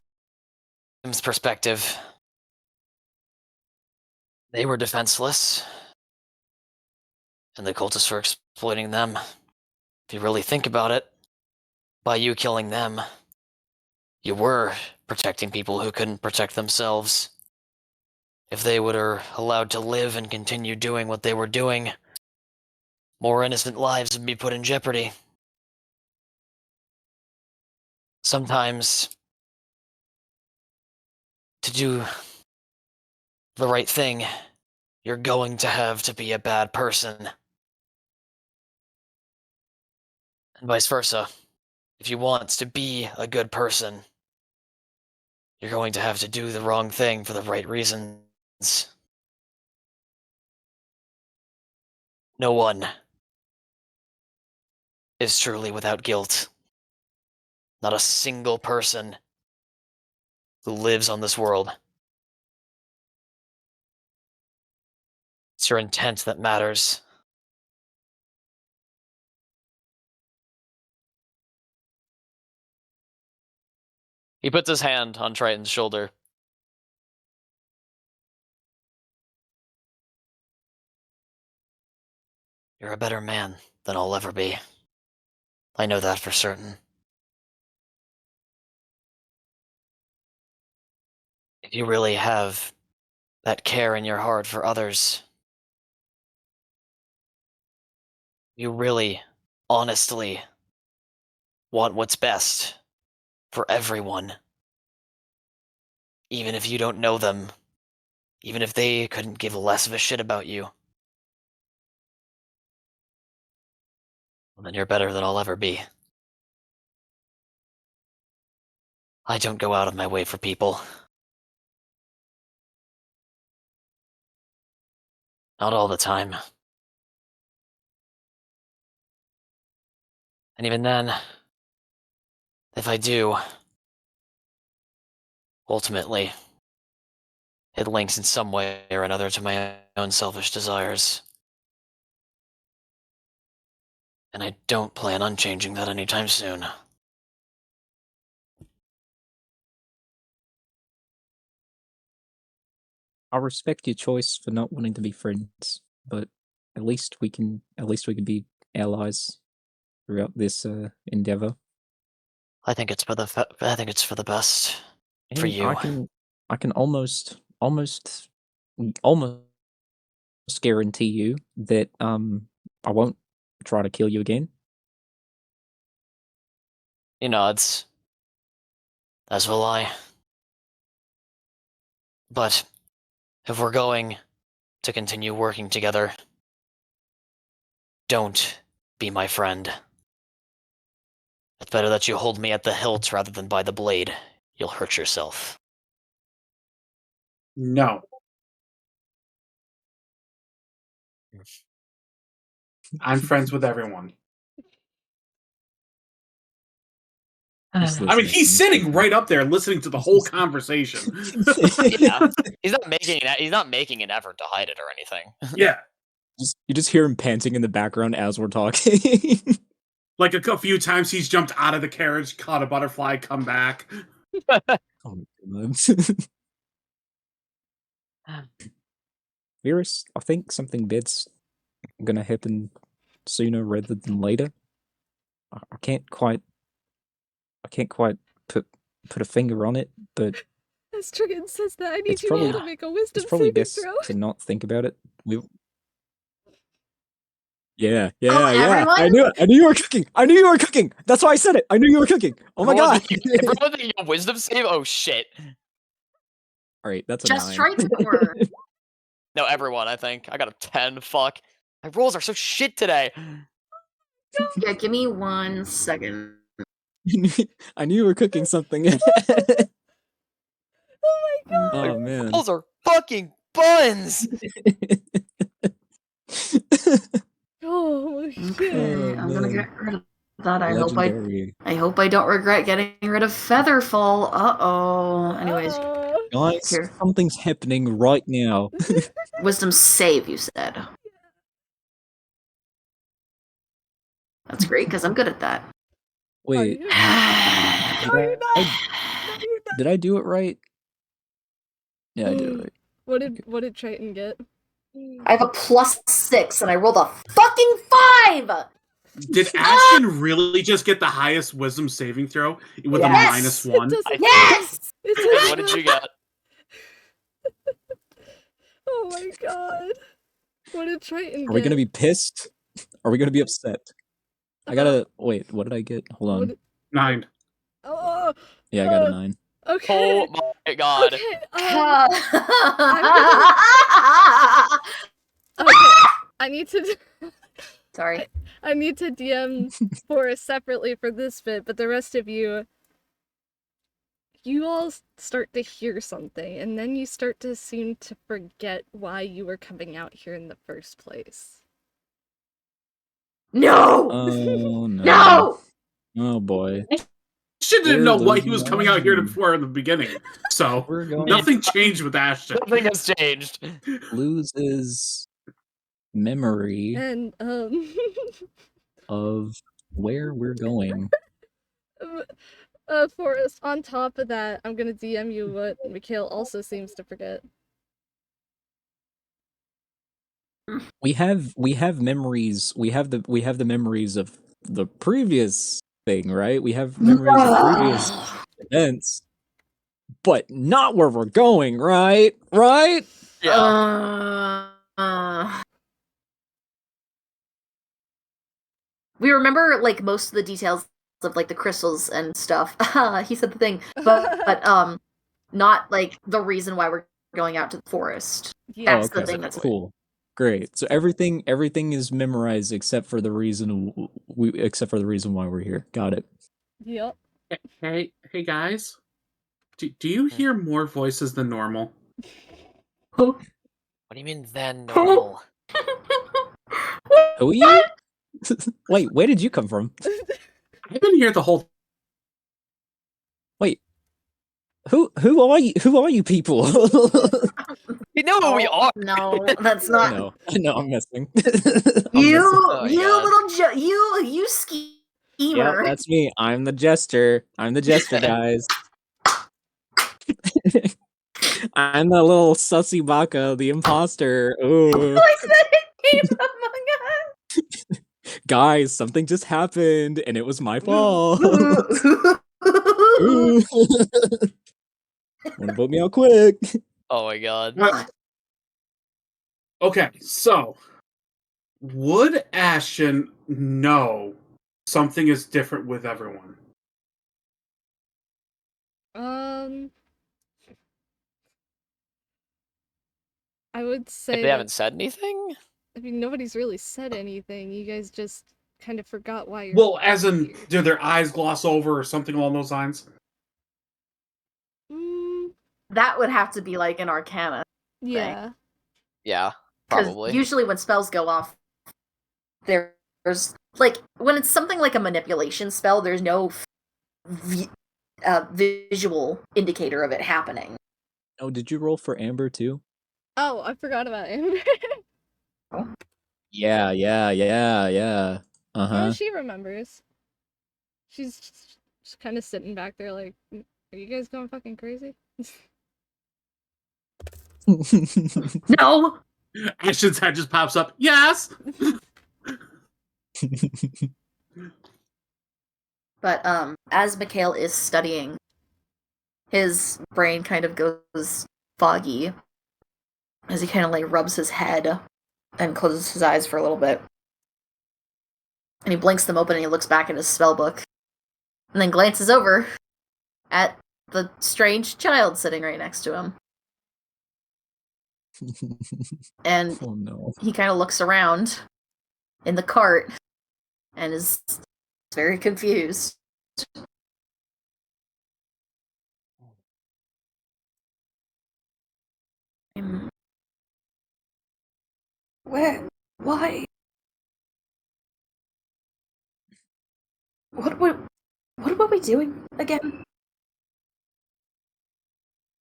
perspective. They were defenseless, and the cultists were exploiting them. If you really think about it, by you killing them, you were protecting people who couldn't protect themselves. If they were allowed to live and continue doing what they were doing, more innocent lives would be put in jeopardy. Sometimes, to do the right thing, you're going to have to be a bad person. And vice versa. If you want to be a good person, you're going to have to do the wrong thing for the right reasons. No one is truly without guilt. Not a single person who lives on this world. It's your intent that matters. He puts his hand on Triton's shoulder. You're a better man than I'll ever be. I know that for certain. If you really have that care in your heart for others, you really, honestly want what's best for everyone. Even if you don't know them, even if they couldn't give less of a shit about you. Well, then you're better than I'll ever be. I don't go out of my way for people. Not all the time. And even then, if I do, ultimately, it links in some way or another to my own selfish desires. And I don't plan on changing that anytime soon. I respect your choice for not wanting to be friends, but at least we can be allies throughout this endeavor. I think it's for the best. For And you. I can almost guarantee you that I won't try to kill you again. He nods. As will I. But if we're going to continue working together, don't be my friend. It's better that you hold me at the hilt rather than by the blade. You'll hurt yourself. No. I'm friends with everyone. Just I mean, he's listen. sitting right up there listening to the whole conversation. Yeah. He's not making an effort to hide it or anything. Yeah. You just hear him panting in the background as we're talking. Like a few times he's jumped out of the carriage, caught a butterfly, come back. Oh my god. Varis, I think something bad's gonna happen sooner rather than later. I can't quite put a finger on it, but As Triton says that, I need it's you probably all to make a wisdom it's probably saving best throw. to not think about it. Yeah. everyone? I knew it. I knew you were cooking. I knew you were cooking. That's why I said it. I knew you were cooking. Oh my god. Everyone thinking a wisdom save? Oh shit. Alright, that's a Just 9. Triton or No, everyone, I think. I got a 10, fuck. My rolls are so shit today. yeah, give me 1 second. I knew you were cooking something. Oh my god! Oh man. Rolls are fucking buns! Oh shit! Okay, Oh, I'm gonna man. get rid of that. Legendary. I hope I don't regret getting rid of Featherfall. Uh-oh. Anyways, Guys, Here. something's happening right now. wisdom save, you said. That's great, because I'm good at that. Wait, No, you're not. No, you're not. did I do it right? Yeah, I did it right. What did Triton get? I have a +6, and I rolled a fucking 5! Did Ashton really just get the highest wisdom saving throw with Yes! a -1? Yes! What did you get? Oh my god! What did Triton get? Are we gonna be pissed? Are we gonna be upset? I gotta wait. What did I get? Hold on. 9. Oh, Yeah, I got a 9. okay. Oh my god. Okay, I'm okay. I need to. Sorry. I need to DM Forrest separately for this bit, but the rest of you all start to hear something, and then you start to seem to forget why you were coming out here in the first place. No! Oh no. No! Oh boy. Ashton didn't know We're what he was coming out here losing. for in the beginning. So We're going nothing changed with Ashton. Nothing has changed. loses memory And of where we're going. Forrest, on top of that, I'm gonna DM you what Mikhail also seems to forget. We have memories. We have the memories of the previous thing, right? We have memories of previous events, but not where we're going, right? Right? Yeah. We remember like most of the details of like the crystals and stuff. He said the thing, but not like the reason why we're going out to the forest. Yeah. That's the thing that's Cool. Great. So everything is memorized except for the reason why we're here. Got it. Yep. Hey guys. Do you hear more voices than normal? What do you mean then normal? Who are you? Wait, where did you come from? I've been here the whole. Wait. Who are you? Who are you people? You know who we are. No, that's not. No, I'm messing. You, God. you schemer. Yeah, that's me. I'm the jester. I'm the jester, guys. I'm the little sussy baka, the imposter. Ooh. I said it came among us. Guys, something just happened, and it was my fault. Wanna vote me out quick? Oh my god. Okay, so would Ashton know something is different with everyone? I would say If they haven't said anything? I mean, nobody's really said anything. You guys just kind of forgot why you're. Well, as in, do their eyes gloss over or something along those lines? That would have to be like an arcana. Yeah. Yeah, Because probably. usually when spells go off, there's like when it's something like a manipulation spell, there's no visual indicator of it happening. Oh, did you roll for Amber too? Oh, I forgot about him. Yeah. Oh, she remembers. She's just kind of sitting back there like, are you guys going fucking crazy? No! Ashton's head just pops up. Yes! But as Mikhail is studying, his brain kind of goes foggy as he kind of like rubs his head and closes his eyes for a little bit. And he blinks them open and he looks back at his spell book. And then glances over at the strange child sitting right next to him. And Oh no. he kind of looks around in the cart and is very confused. Where? Why? What were we doing again?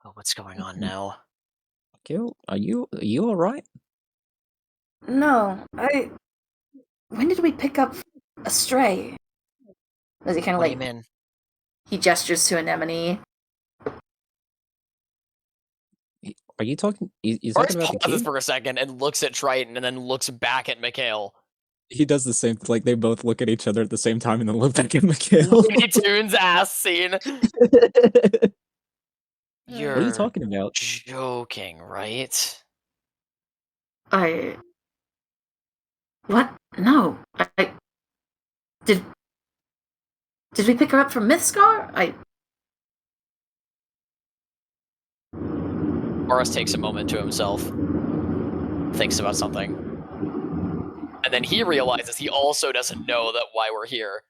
Oh, what's going on now? Gil, are you alright? No, when did we pick up a stray? As he kind of What do like you mean? he gestures to Anemone. Are you talking? You Forrest talking about the pauses kid? for a second and looks at Triton and then looks back at Mikhail. He does the same. Like they both look at each other at the same time and then look back at Mikhail. Looney Tunes ass scene. You're What are you talking about? joking, right? What? No. Did we pick her up from Mythscar? Forrest takes a moment to himself, thinks about something, and then he realizes he also doesn't know that why we're here.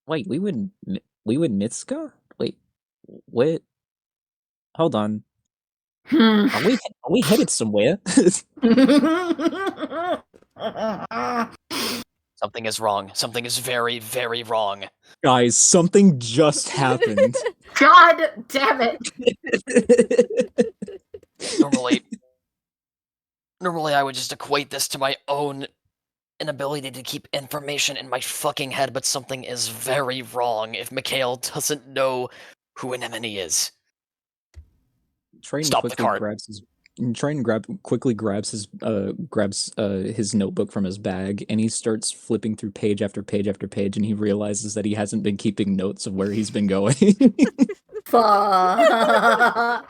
Wait, we would Mitska? Wait, what? Hold on. Are we headed somewhere? Something is wrong. Something is very, very wrong. Guys, something just happened. God damn it! Normally, Normally I would just equate this to my own inability to keep information in my fucking head, but something is very wrong if Mikhail doesn't know who Anemone is. Triton Stop the quickly cart. grabs his. Quickly grabs his notebook from his bag, and he starts flipping through page after page after page, and he realizes that he hasn't been keeping notes of where he's been going. Fuck.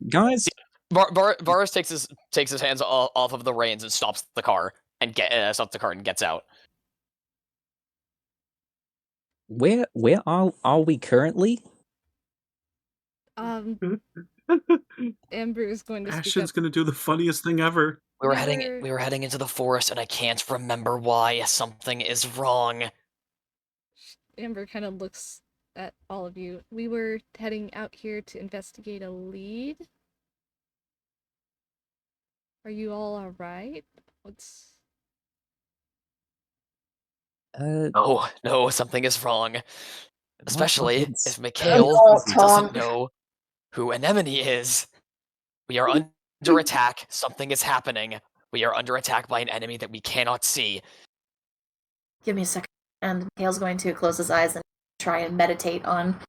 Guys, Varis takes his hands off of the reins and stops the car and gets out. where are we currently? Amber is going to speak Ashton's up. gonna do the funniest thing ever. We were heading into the forest, and I can't remember why. Something is wrong. Amber kind of looks at all of you. We were heading out here to investigate a lead. Are you all alright? What's... No, something is wrong. Especially It's- if Mikhail Oh, doesn't Tom. know who Anemone is. We are under attack. Something is happening. We are under attack by an enemy that we cannot see. Give me a second. And Mikhail's going to close his eyes and try and meditate on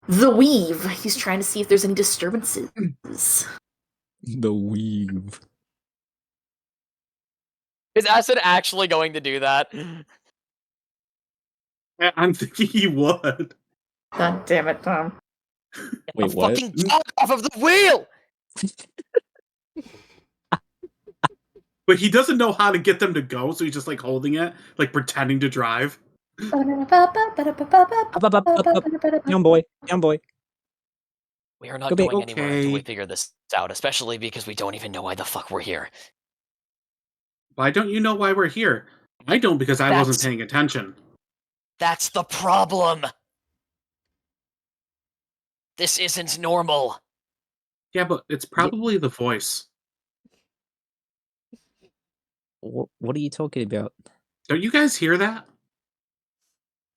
the weave. He's trying to see if there's any disturbances. The weave. Is Ashton actually going to do that? I'm thinking he would. God damn it, Tom. Wait, what? Fucking dog off of the wheel! But he doesn't know how to get them to go, so he's just like holding it, like pretending to drive. Young boy, young boy. We are not Go back. going anywhere until we Okay. figure this out, especially because we don't even know why the fuck we're here. Why don't you know why we're here? I don't, because I wasn't That's- paying attention. That's the problem! This isn't normal. Yeah, but it's probably the voice. What are you talking about? Don't you guys hear that?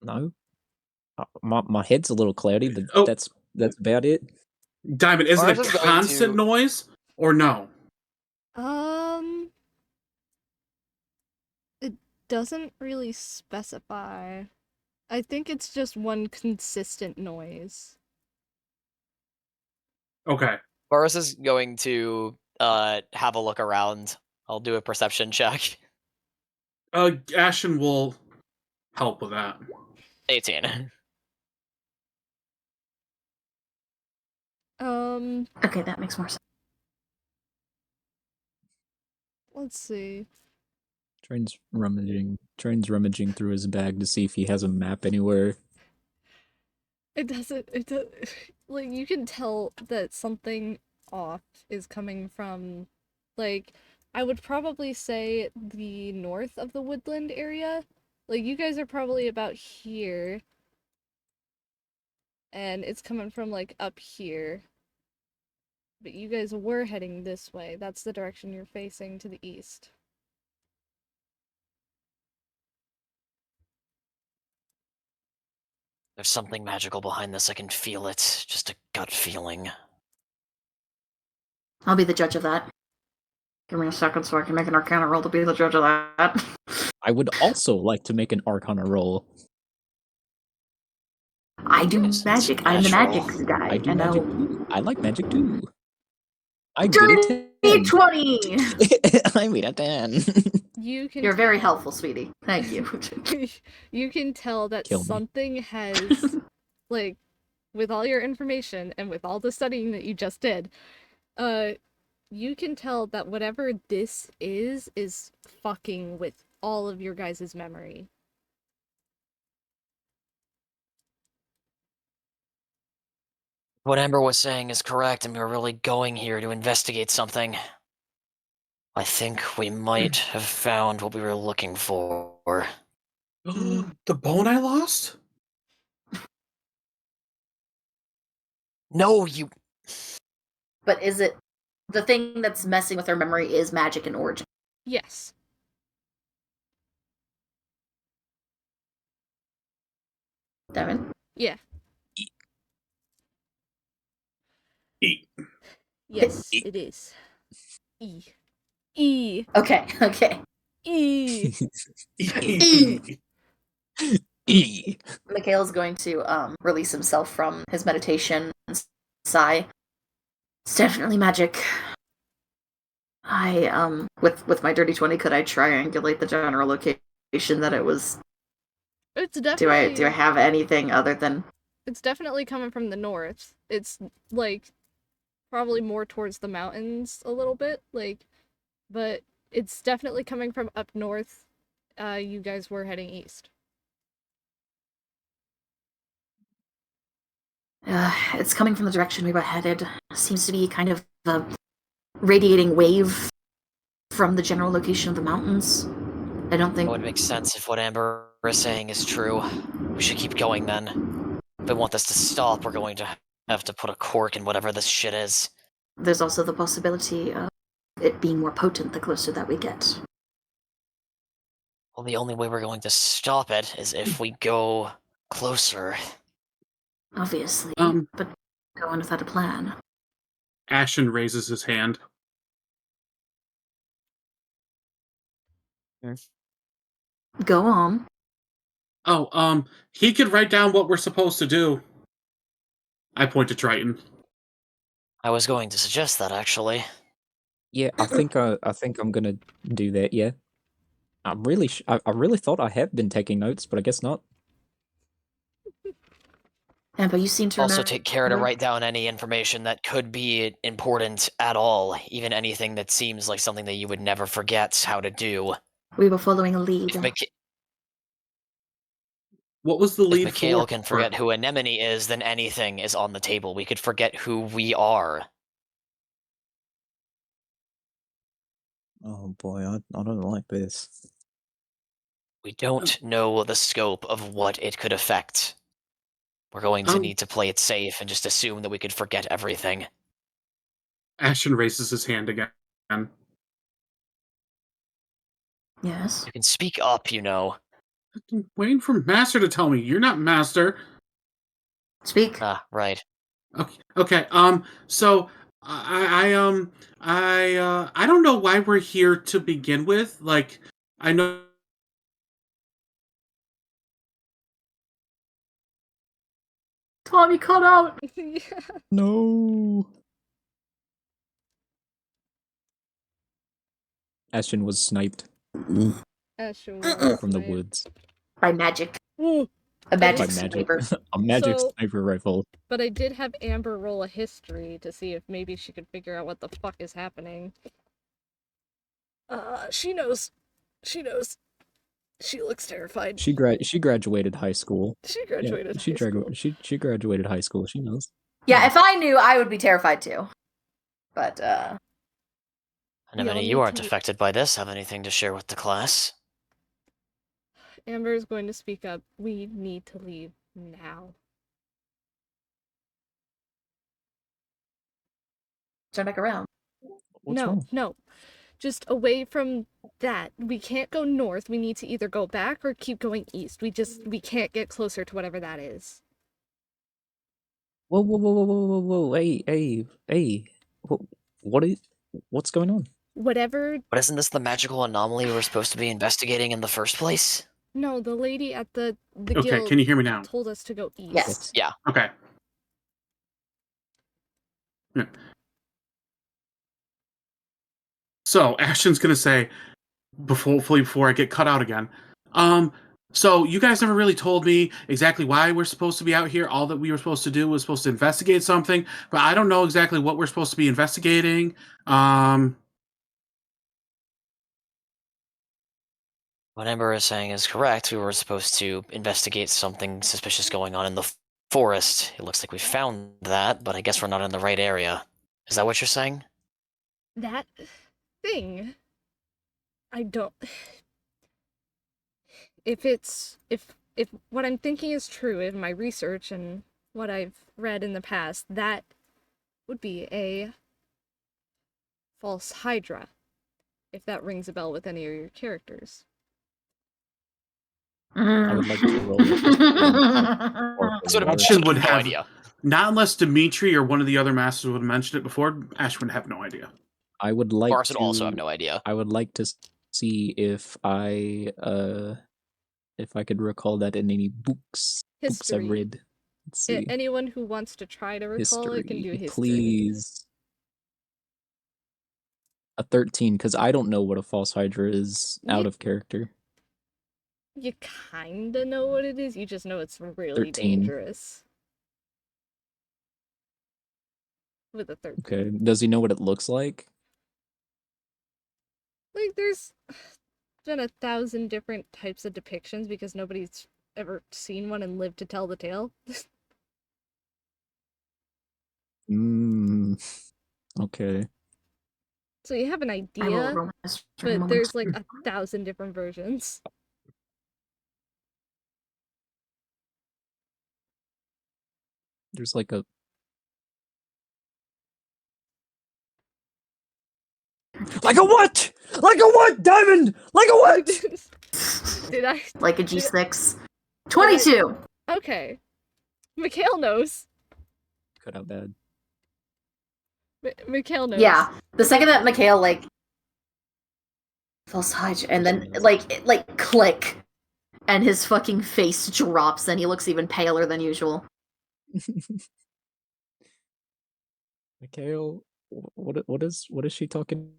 No. My head's a little cloudy, but Oh. that's about it. Diamond, is it Ours a is going constant to- noise or no? It doesn't really specify. I think it's just one consistent noise. Okay. Boris is going to have a look around. I'll do a perception check. Ashton will help with that. 18. Okay, that makes more sense. Let's see. Train's rummaging through his bag to see if he has a map anywhere. It doesn't, like, you can tell that something off is coming from, like, I would probably say the north of the woodland area. Like, you guys are probably about here. And it's coming from, like, up here. But you guys were heading this way. That's the direction you're facing, to the east. There's something magical behind this. I can feel it. Just a gut feeling. I'll be the judge of that. Give me a second so I can make an Arcana roll to be the judge of that. I would also like to make an Arcana roll. I do Yes, magic. it's I'm the natural. magic guy. I do and magic I'll- too. I like magic too. I get Dirty a 10. 20! I made a 10. You can You're very helpful, sweetie. Thank you. you can tell that Kill me. something has, like, with all your information and with all the studying that you just did, you can tell that whatever this is fucking with all of your guys' memory. What Amber was saying is correct, and we're really going here to investigate something. I think we might have found what we were looking for. The bone I lost? No, you... But is it the thing that's messing with her memory is magic in origin? Yes. Devin? Yeah. Eat. Yes, it is. E. E. Okay. E. E. Mikhail's going to release himself from his meditation and sigh. It's definitely magic. I with my dirty 20, could I triangulate the general location that it was? It's definitely. Do I have anything other than? It's definitely coming from the north. It's like probably more towards the mountains a little bit, but it's definitely coming from up north. You guys were heading east. It's coming from the direction we were headed. Seems to be kind of a radiating wave from the general location of the mountains. I don't think It would make sense if what Amber is saying is true. We should keep going then. If we want this to stop, we're going to have to put a cork in whatever this shit is. there's also the possibility of it being more potent the closer that we get. Well, the only way we're going to stop it is if we go closer. Obviously, but go on without a plan. Ashton raises his hand. Go on. Oh, he could write down what we're supposed to do. I point to Triton. I was going to suggest that, actually. Yeah, I think I'm gonna do that. Yeah, I really thought I have been taking notes, but I guess not. Amber, you seem to Also remember. take care to write down any information that could be important at all, even anything that seems like something that you would never forget how to do. We were following a lead. What was the If lead Mikhail for? can forget who Anemone is, then anything is on the table. We could forget who we are. Oh boy, I don't like this. We don't know the scope of what it could affect. We're going to need to play it safe and just assume that we could forget everything. Ashton raises his hand again. Yes. You can speak up, you know. I'm waiting for Master to tell me. You're not Master. Speak. Ah, right. Okay. So I don't know why we're here to begin with. Like, I know. Tommy, cut out. Yeah. No. Ashton was sniped Ashton from the was woods By magic. Ooh. A magic by magic. sniper. A magic So- sniper rifle. But I did have Amber roll a history to see if maybe she could figure out what the fuck is happening. She knows. She knows. She looks terrified. She graduated high school. She graduated. She high school. she graduated high school. She knows. Yeah, if I knew, I would be terrified too. But, Anemone, all you need aren't to- affected by this. Have anything to share with the class? Amber is going to speak up. We need to leave now. turn back around. What's no, wrong? no. Just away from that. We can't go north. We need to either go back or keep going east. We can't get closer to whatever that is. Whoa! Hey! What's going on? Whatever. But isn't this the magical anomaly we were supposed to be investigating in the first place? No, the lady at the Okay, guild can you hear me now? told us to go east. Yes. Yeah. Okay. Yeah. So Ashton's gonna say, before I get cut out again, so you guys never really told me exactly why we're supposed to be out here. All that we were supposed to do was supposed to investigate something, but I don't know exactly what we're supposed to be investigating. What Amber is saying is correct. We were supposed to investigate something suspicious going on in the forest. It looks like we found that, but I guess we're not in the right area. Is that what you're saying? That thing. I don't. If what I'm thinking is true in my research and what I've read in the past, that would be a false hydra. If that rings a bell with any of your characters. I would like to roll it. Sort of Ashton would no have idea. Not unless Dimitri or one of the other masters would have mentioned it before. Ash would have no idea. I would like Varis to would also have no idea. I would like to see if I could recall that in any books I've History. read. Let's see. Anyone who wants to try to recall it can do history. Please. A 13, because I don't know what a false hydra is out of character. You kinda know what it is, you just know it's really 13. dangerous. With a 13. Okay. Does he know what it looks like? Like, there's been 1,000 different types of depictions because nobody's ever seen one and lived to tell the tale. Okay. So you have an I will idea, roll my history but moment. there's like 1,000 different versions. There's like a... Like a what? Like a what, Diamond? Like a what? Did I? Like a G6. 22! Okay. Mikhail knows. Cut out bad. Mikhail knows. Yeah. The second that Mikhail, like, false hydra, and then, like, click, and his fucking face drops, and he looks even paler than usual. Mikhail, what is she talking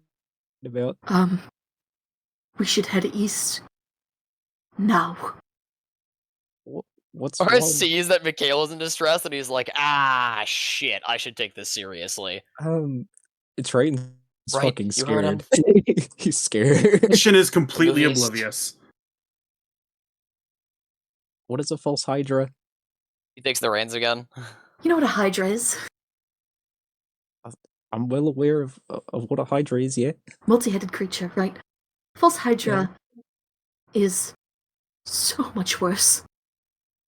about? We should head east. Now. What's Varis wrong? sees that Mikhail is in distress, and he's like, "Ah, shit! I should take this seriously." Triton's Right, fucking you heard him. scared. He's scared. Ashton is completely Released. oblivious. What is a false hydra? He takes the reins again. You know what a hydra is? I'm well aware of what a hydra is, yeah? Multi-headed creature, right? False hydra is so much worse.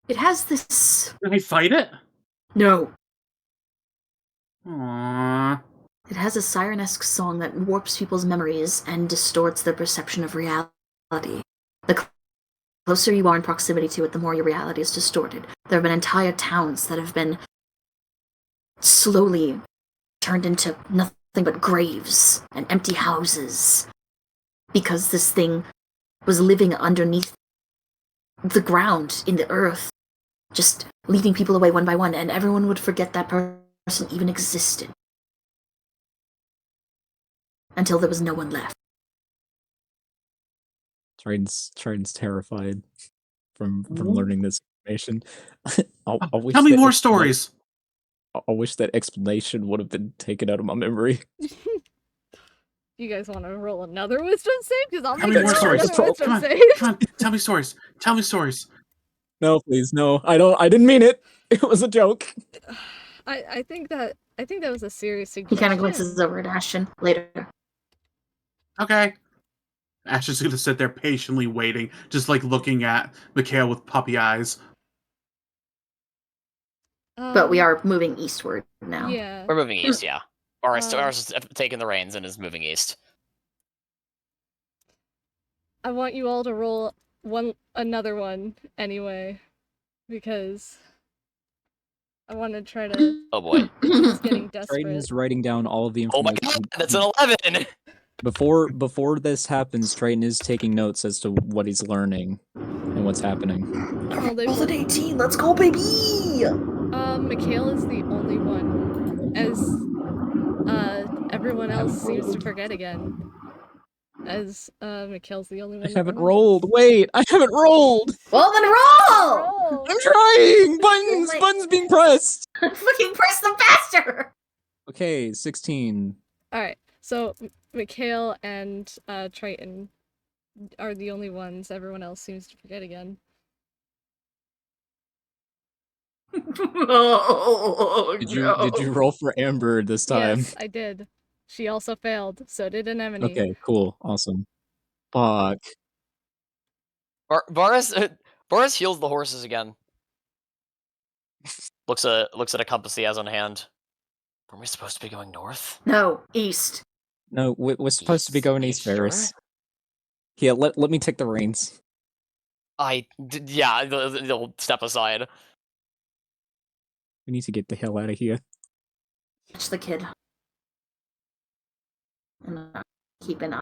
It has this... Can I fight it? No. Aww. It has a siren-esque song that warps people's memories and distorts their perception of reality. The closer you are in proximity to it, the more your reality is distorted. There have been entire towns that have been slowly turned into nothing but graves and empty houses because this thing was living underneath the ground in the earth, just leading people away one by one, and everyone would forget that person even existed. Until there was no one left. Triton's terrified from learning this information. I wish Tell me that more stories. I wish that explanation would have been taken out of my memory. You guys want to roll another wisdom save? Because I'll Tell make me more another stories. wisdom Come on, save. come on. Tell me stories. Tell me stories. No, please, no. I didn't mean it. It was a joke. I think that was a serious He suggestion. kind of glances over at Ashton later. Okay. Ash is going to sit there patiently waiting, just like looking at Mikhail with puppy eyes. But we are moving eastward now. Yeah. We're moving east, yeah. Varis Um, is taking the reins and is moving east. I want you all to roll another one anyway, because I want to try to. Oh boy. He's getting desperate. Triton's writing down all of the Oh my information. god, that's an 11! Before this happens, Triton is taking notes as to what he's learning and what's happening. Well, they Roll an 18, let's go, baby! Mikhail is the only one, as everyone else seems to forget again. As Mikhail's the only one. I that haven't remembers. rolled. Wait, I haven't rolled. Well, then roll! Roll! I'm trying. Oh my- Buttons being pressed. Fucking press them faster! Okay, 16. All right, so Mikhail and Triton are the only ones. Everyone else seems to forget again. Oh, Did you roll for Amber this time? Yes, I did. She also failed. So did Anemone. Okay, cool, awesome. Fuck. Varis heals the horses again. Looks at a compass he has on hand. Were we supposed to be going north? No, east. No, we're supposed to be going east, Sure? Varis. Here, let me take the reins. Yeah, they'll step aside. We need to get the hell out of here. Catch the kid. and keep an eye.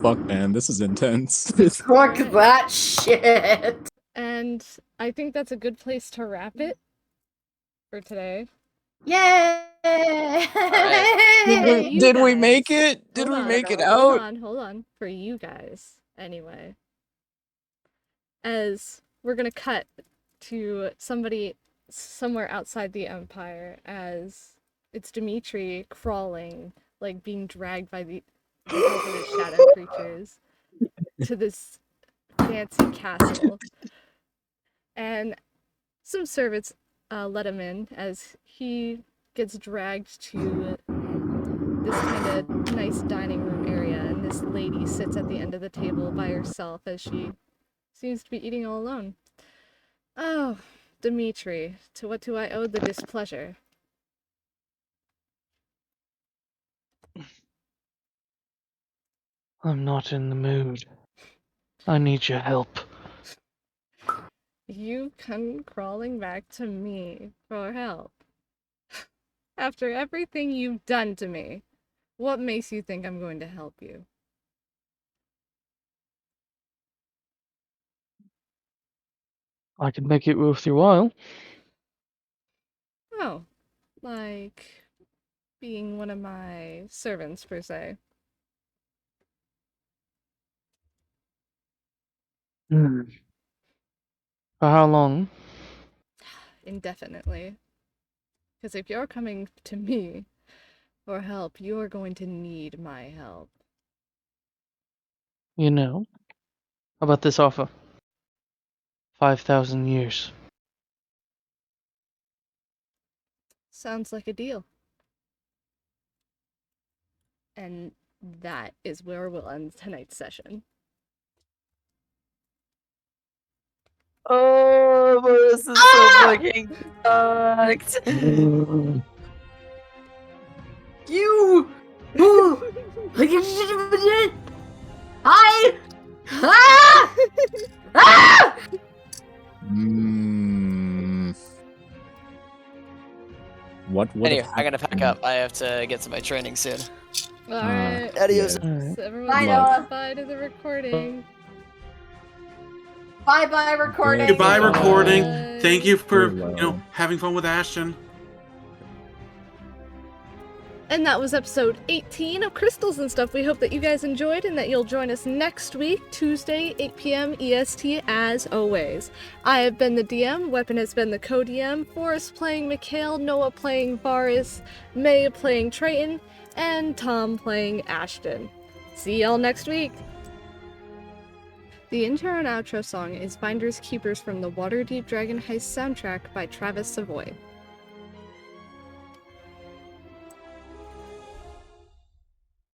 Fuck, man, this is intense. Fuck that shit. And I think that's a good place to wrap it for today. Yay! You Did we guys. make it? Did Hold we on, make it Hold out? on. For you guys, anyway. As we're gonna cut to somebody somewhere outside the Empire, as it's Dimitri crawling, like being dragged by the intelligent shadow creatures to this fancy castle. And some servants let him in as he gets dragged to this kind of nice dining room area, and this lady sits at the end of the table by herself as she seems to be eating all alone. Oh, Dimitri, to what do I owe the displeasure? I'm not in the mood. I need your help. You come crawling back to me for help. After everything you've done to me, what makes you think I'm going to help you? I can make it worth your while. Oh, like being one of my servants, per se. For how long? Indefinitely. Because if you're coming to me for help, you're going to need my help. You know? How about this offer? 5,000 years. Sounds like a deal. And that is where we'll end tonight's session. Oh, this is so fucking sucked. You! I! Ah! Ah! What would Anyway, have I gotta pack happened? up. I have to get to my training soon. Alright. Adios. Yeah. Alright. So everyone Bye, say Noah. goodbye to the recording. Bye-bye, recording. Goodbye, Bye. recording. Thank you for Farewell. having fun with Ashton. And that was episode 18 of Crystals and Stuff. We hope that you guys enjoyed and that you'll join us next week, Tuesday, 8 p.m. EST, as always. I have been the DM, Weapon has been the co-DM, Forrest playing Mikhail, Noah playing Varis, Maei playing Triton, and Tom playing Ashton. See y'all next week! The intro and outro song is Finders Keepers from the Waterdeep Dragon Heist soundtrack by Travis Savoy.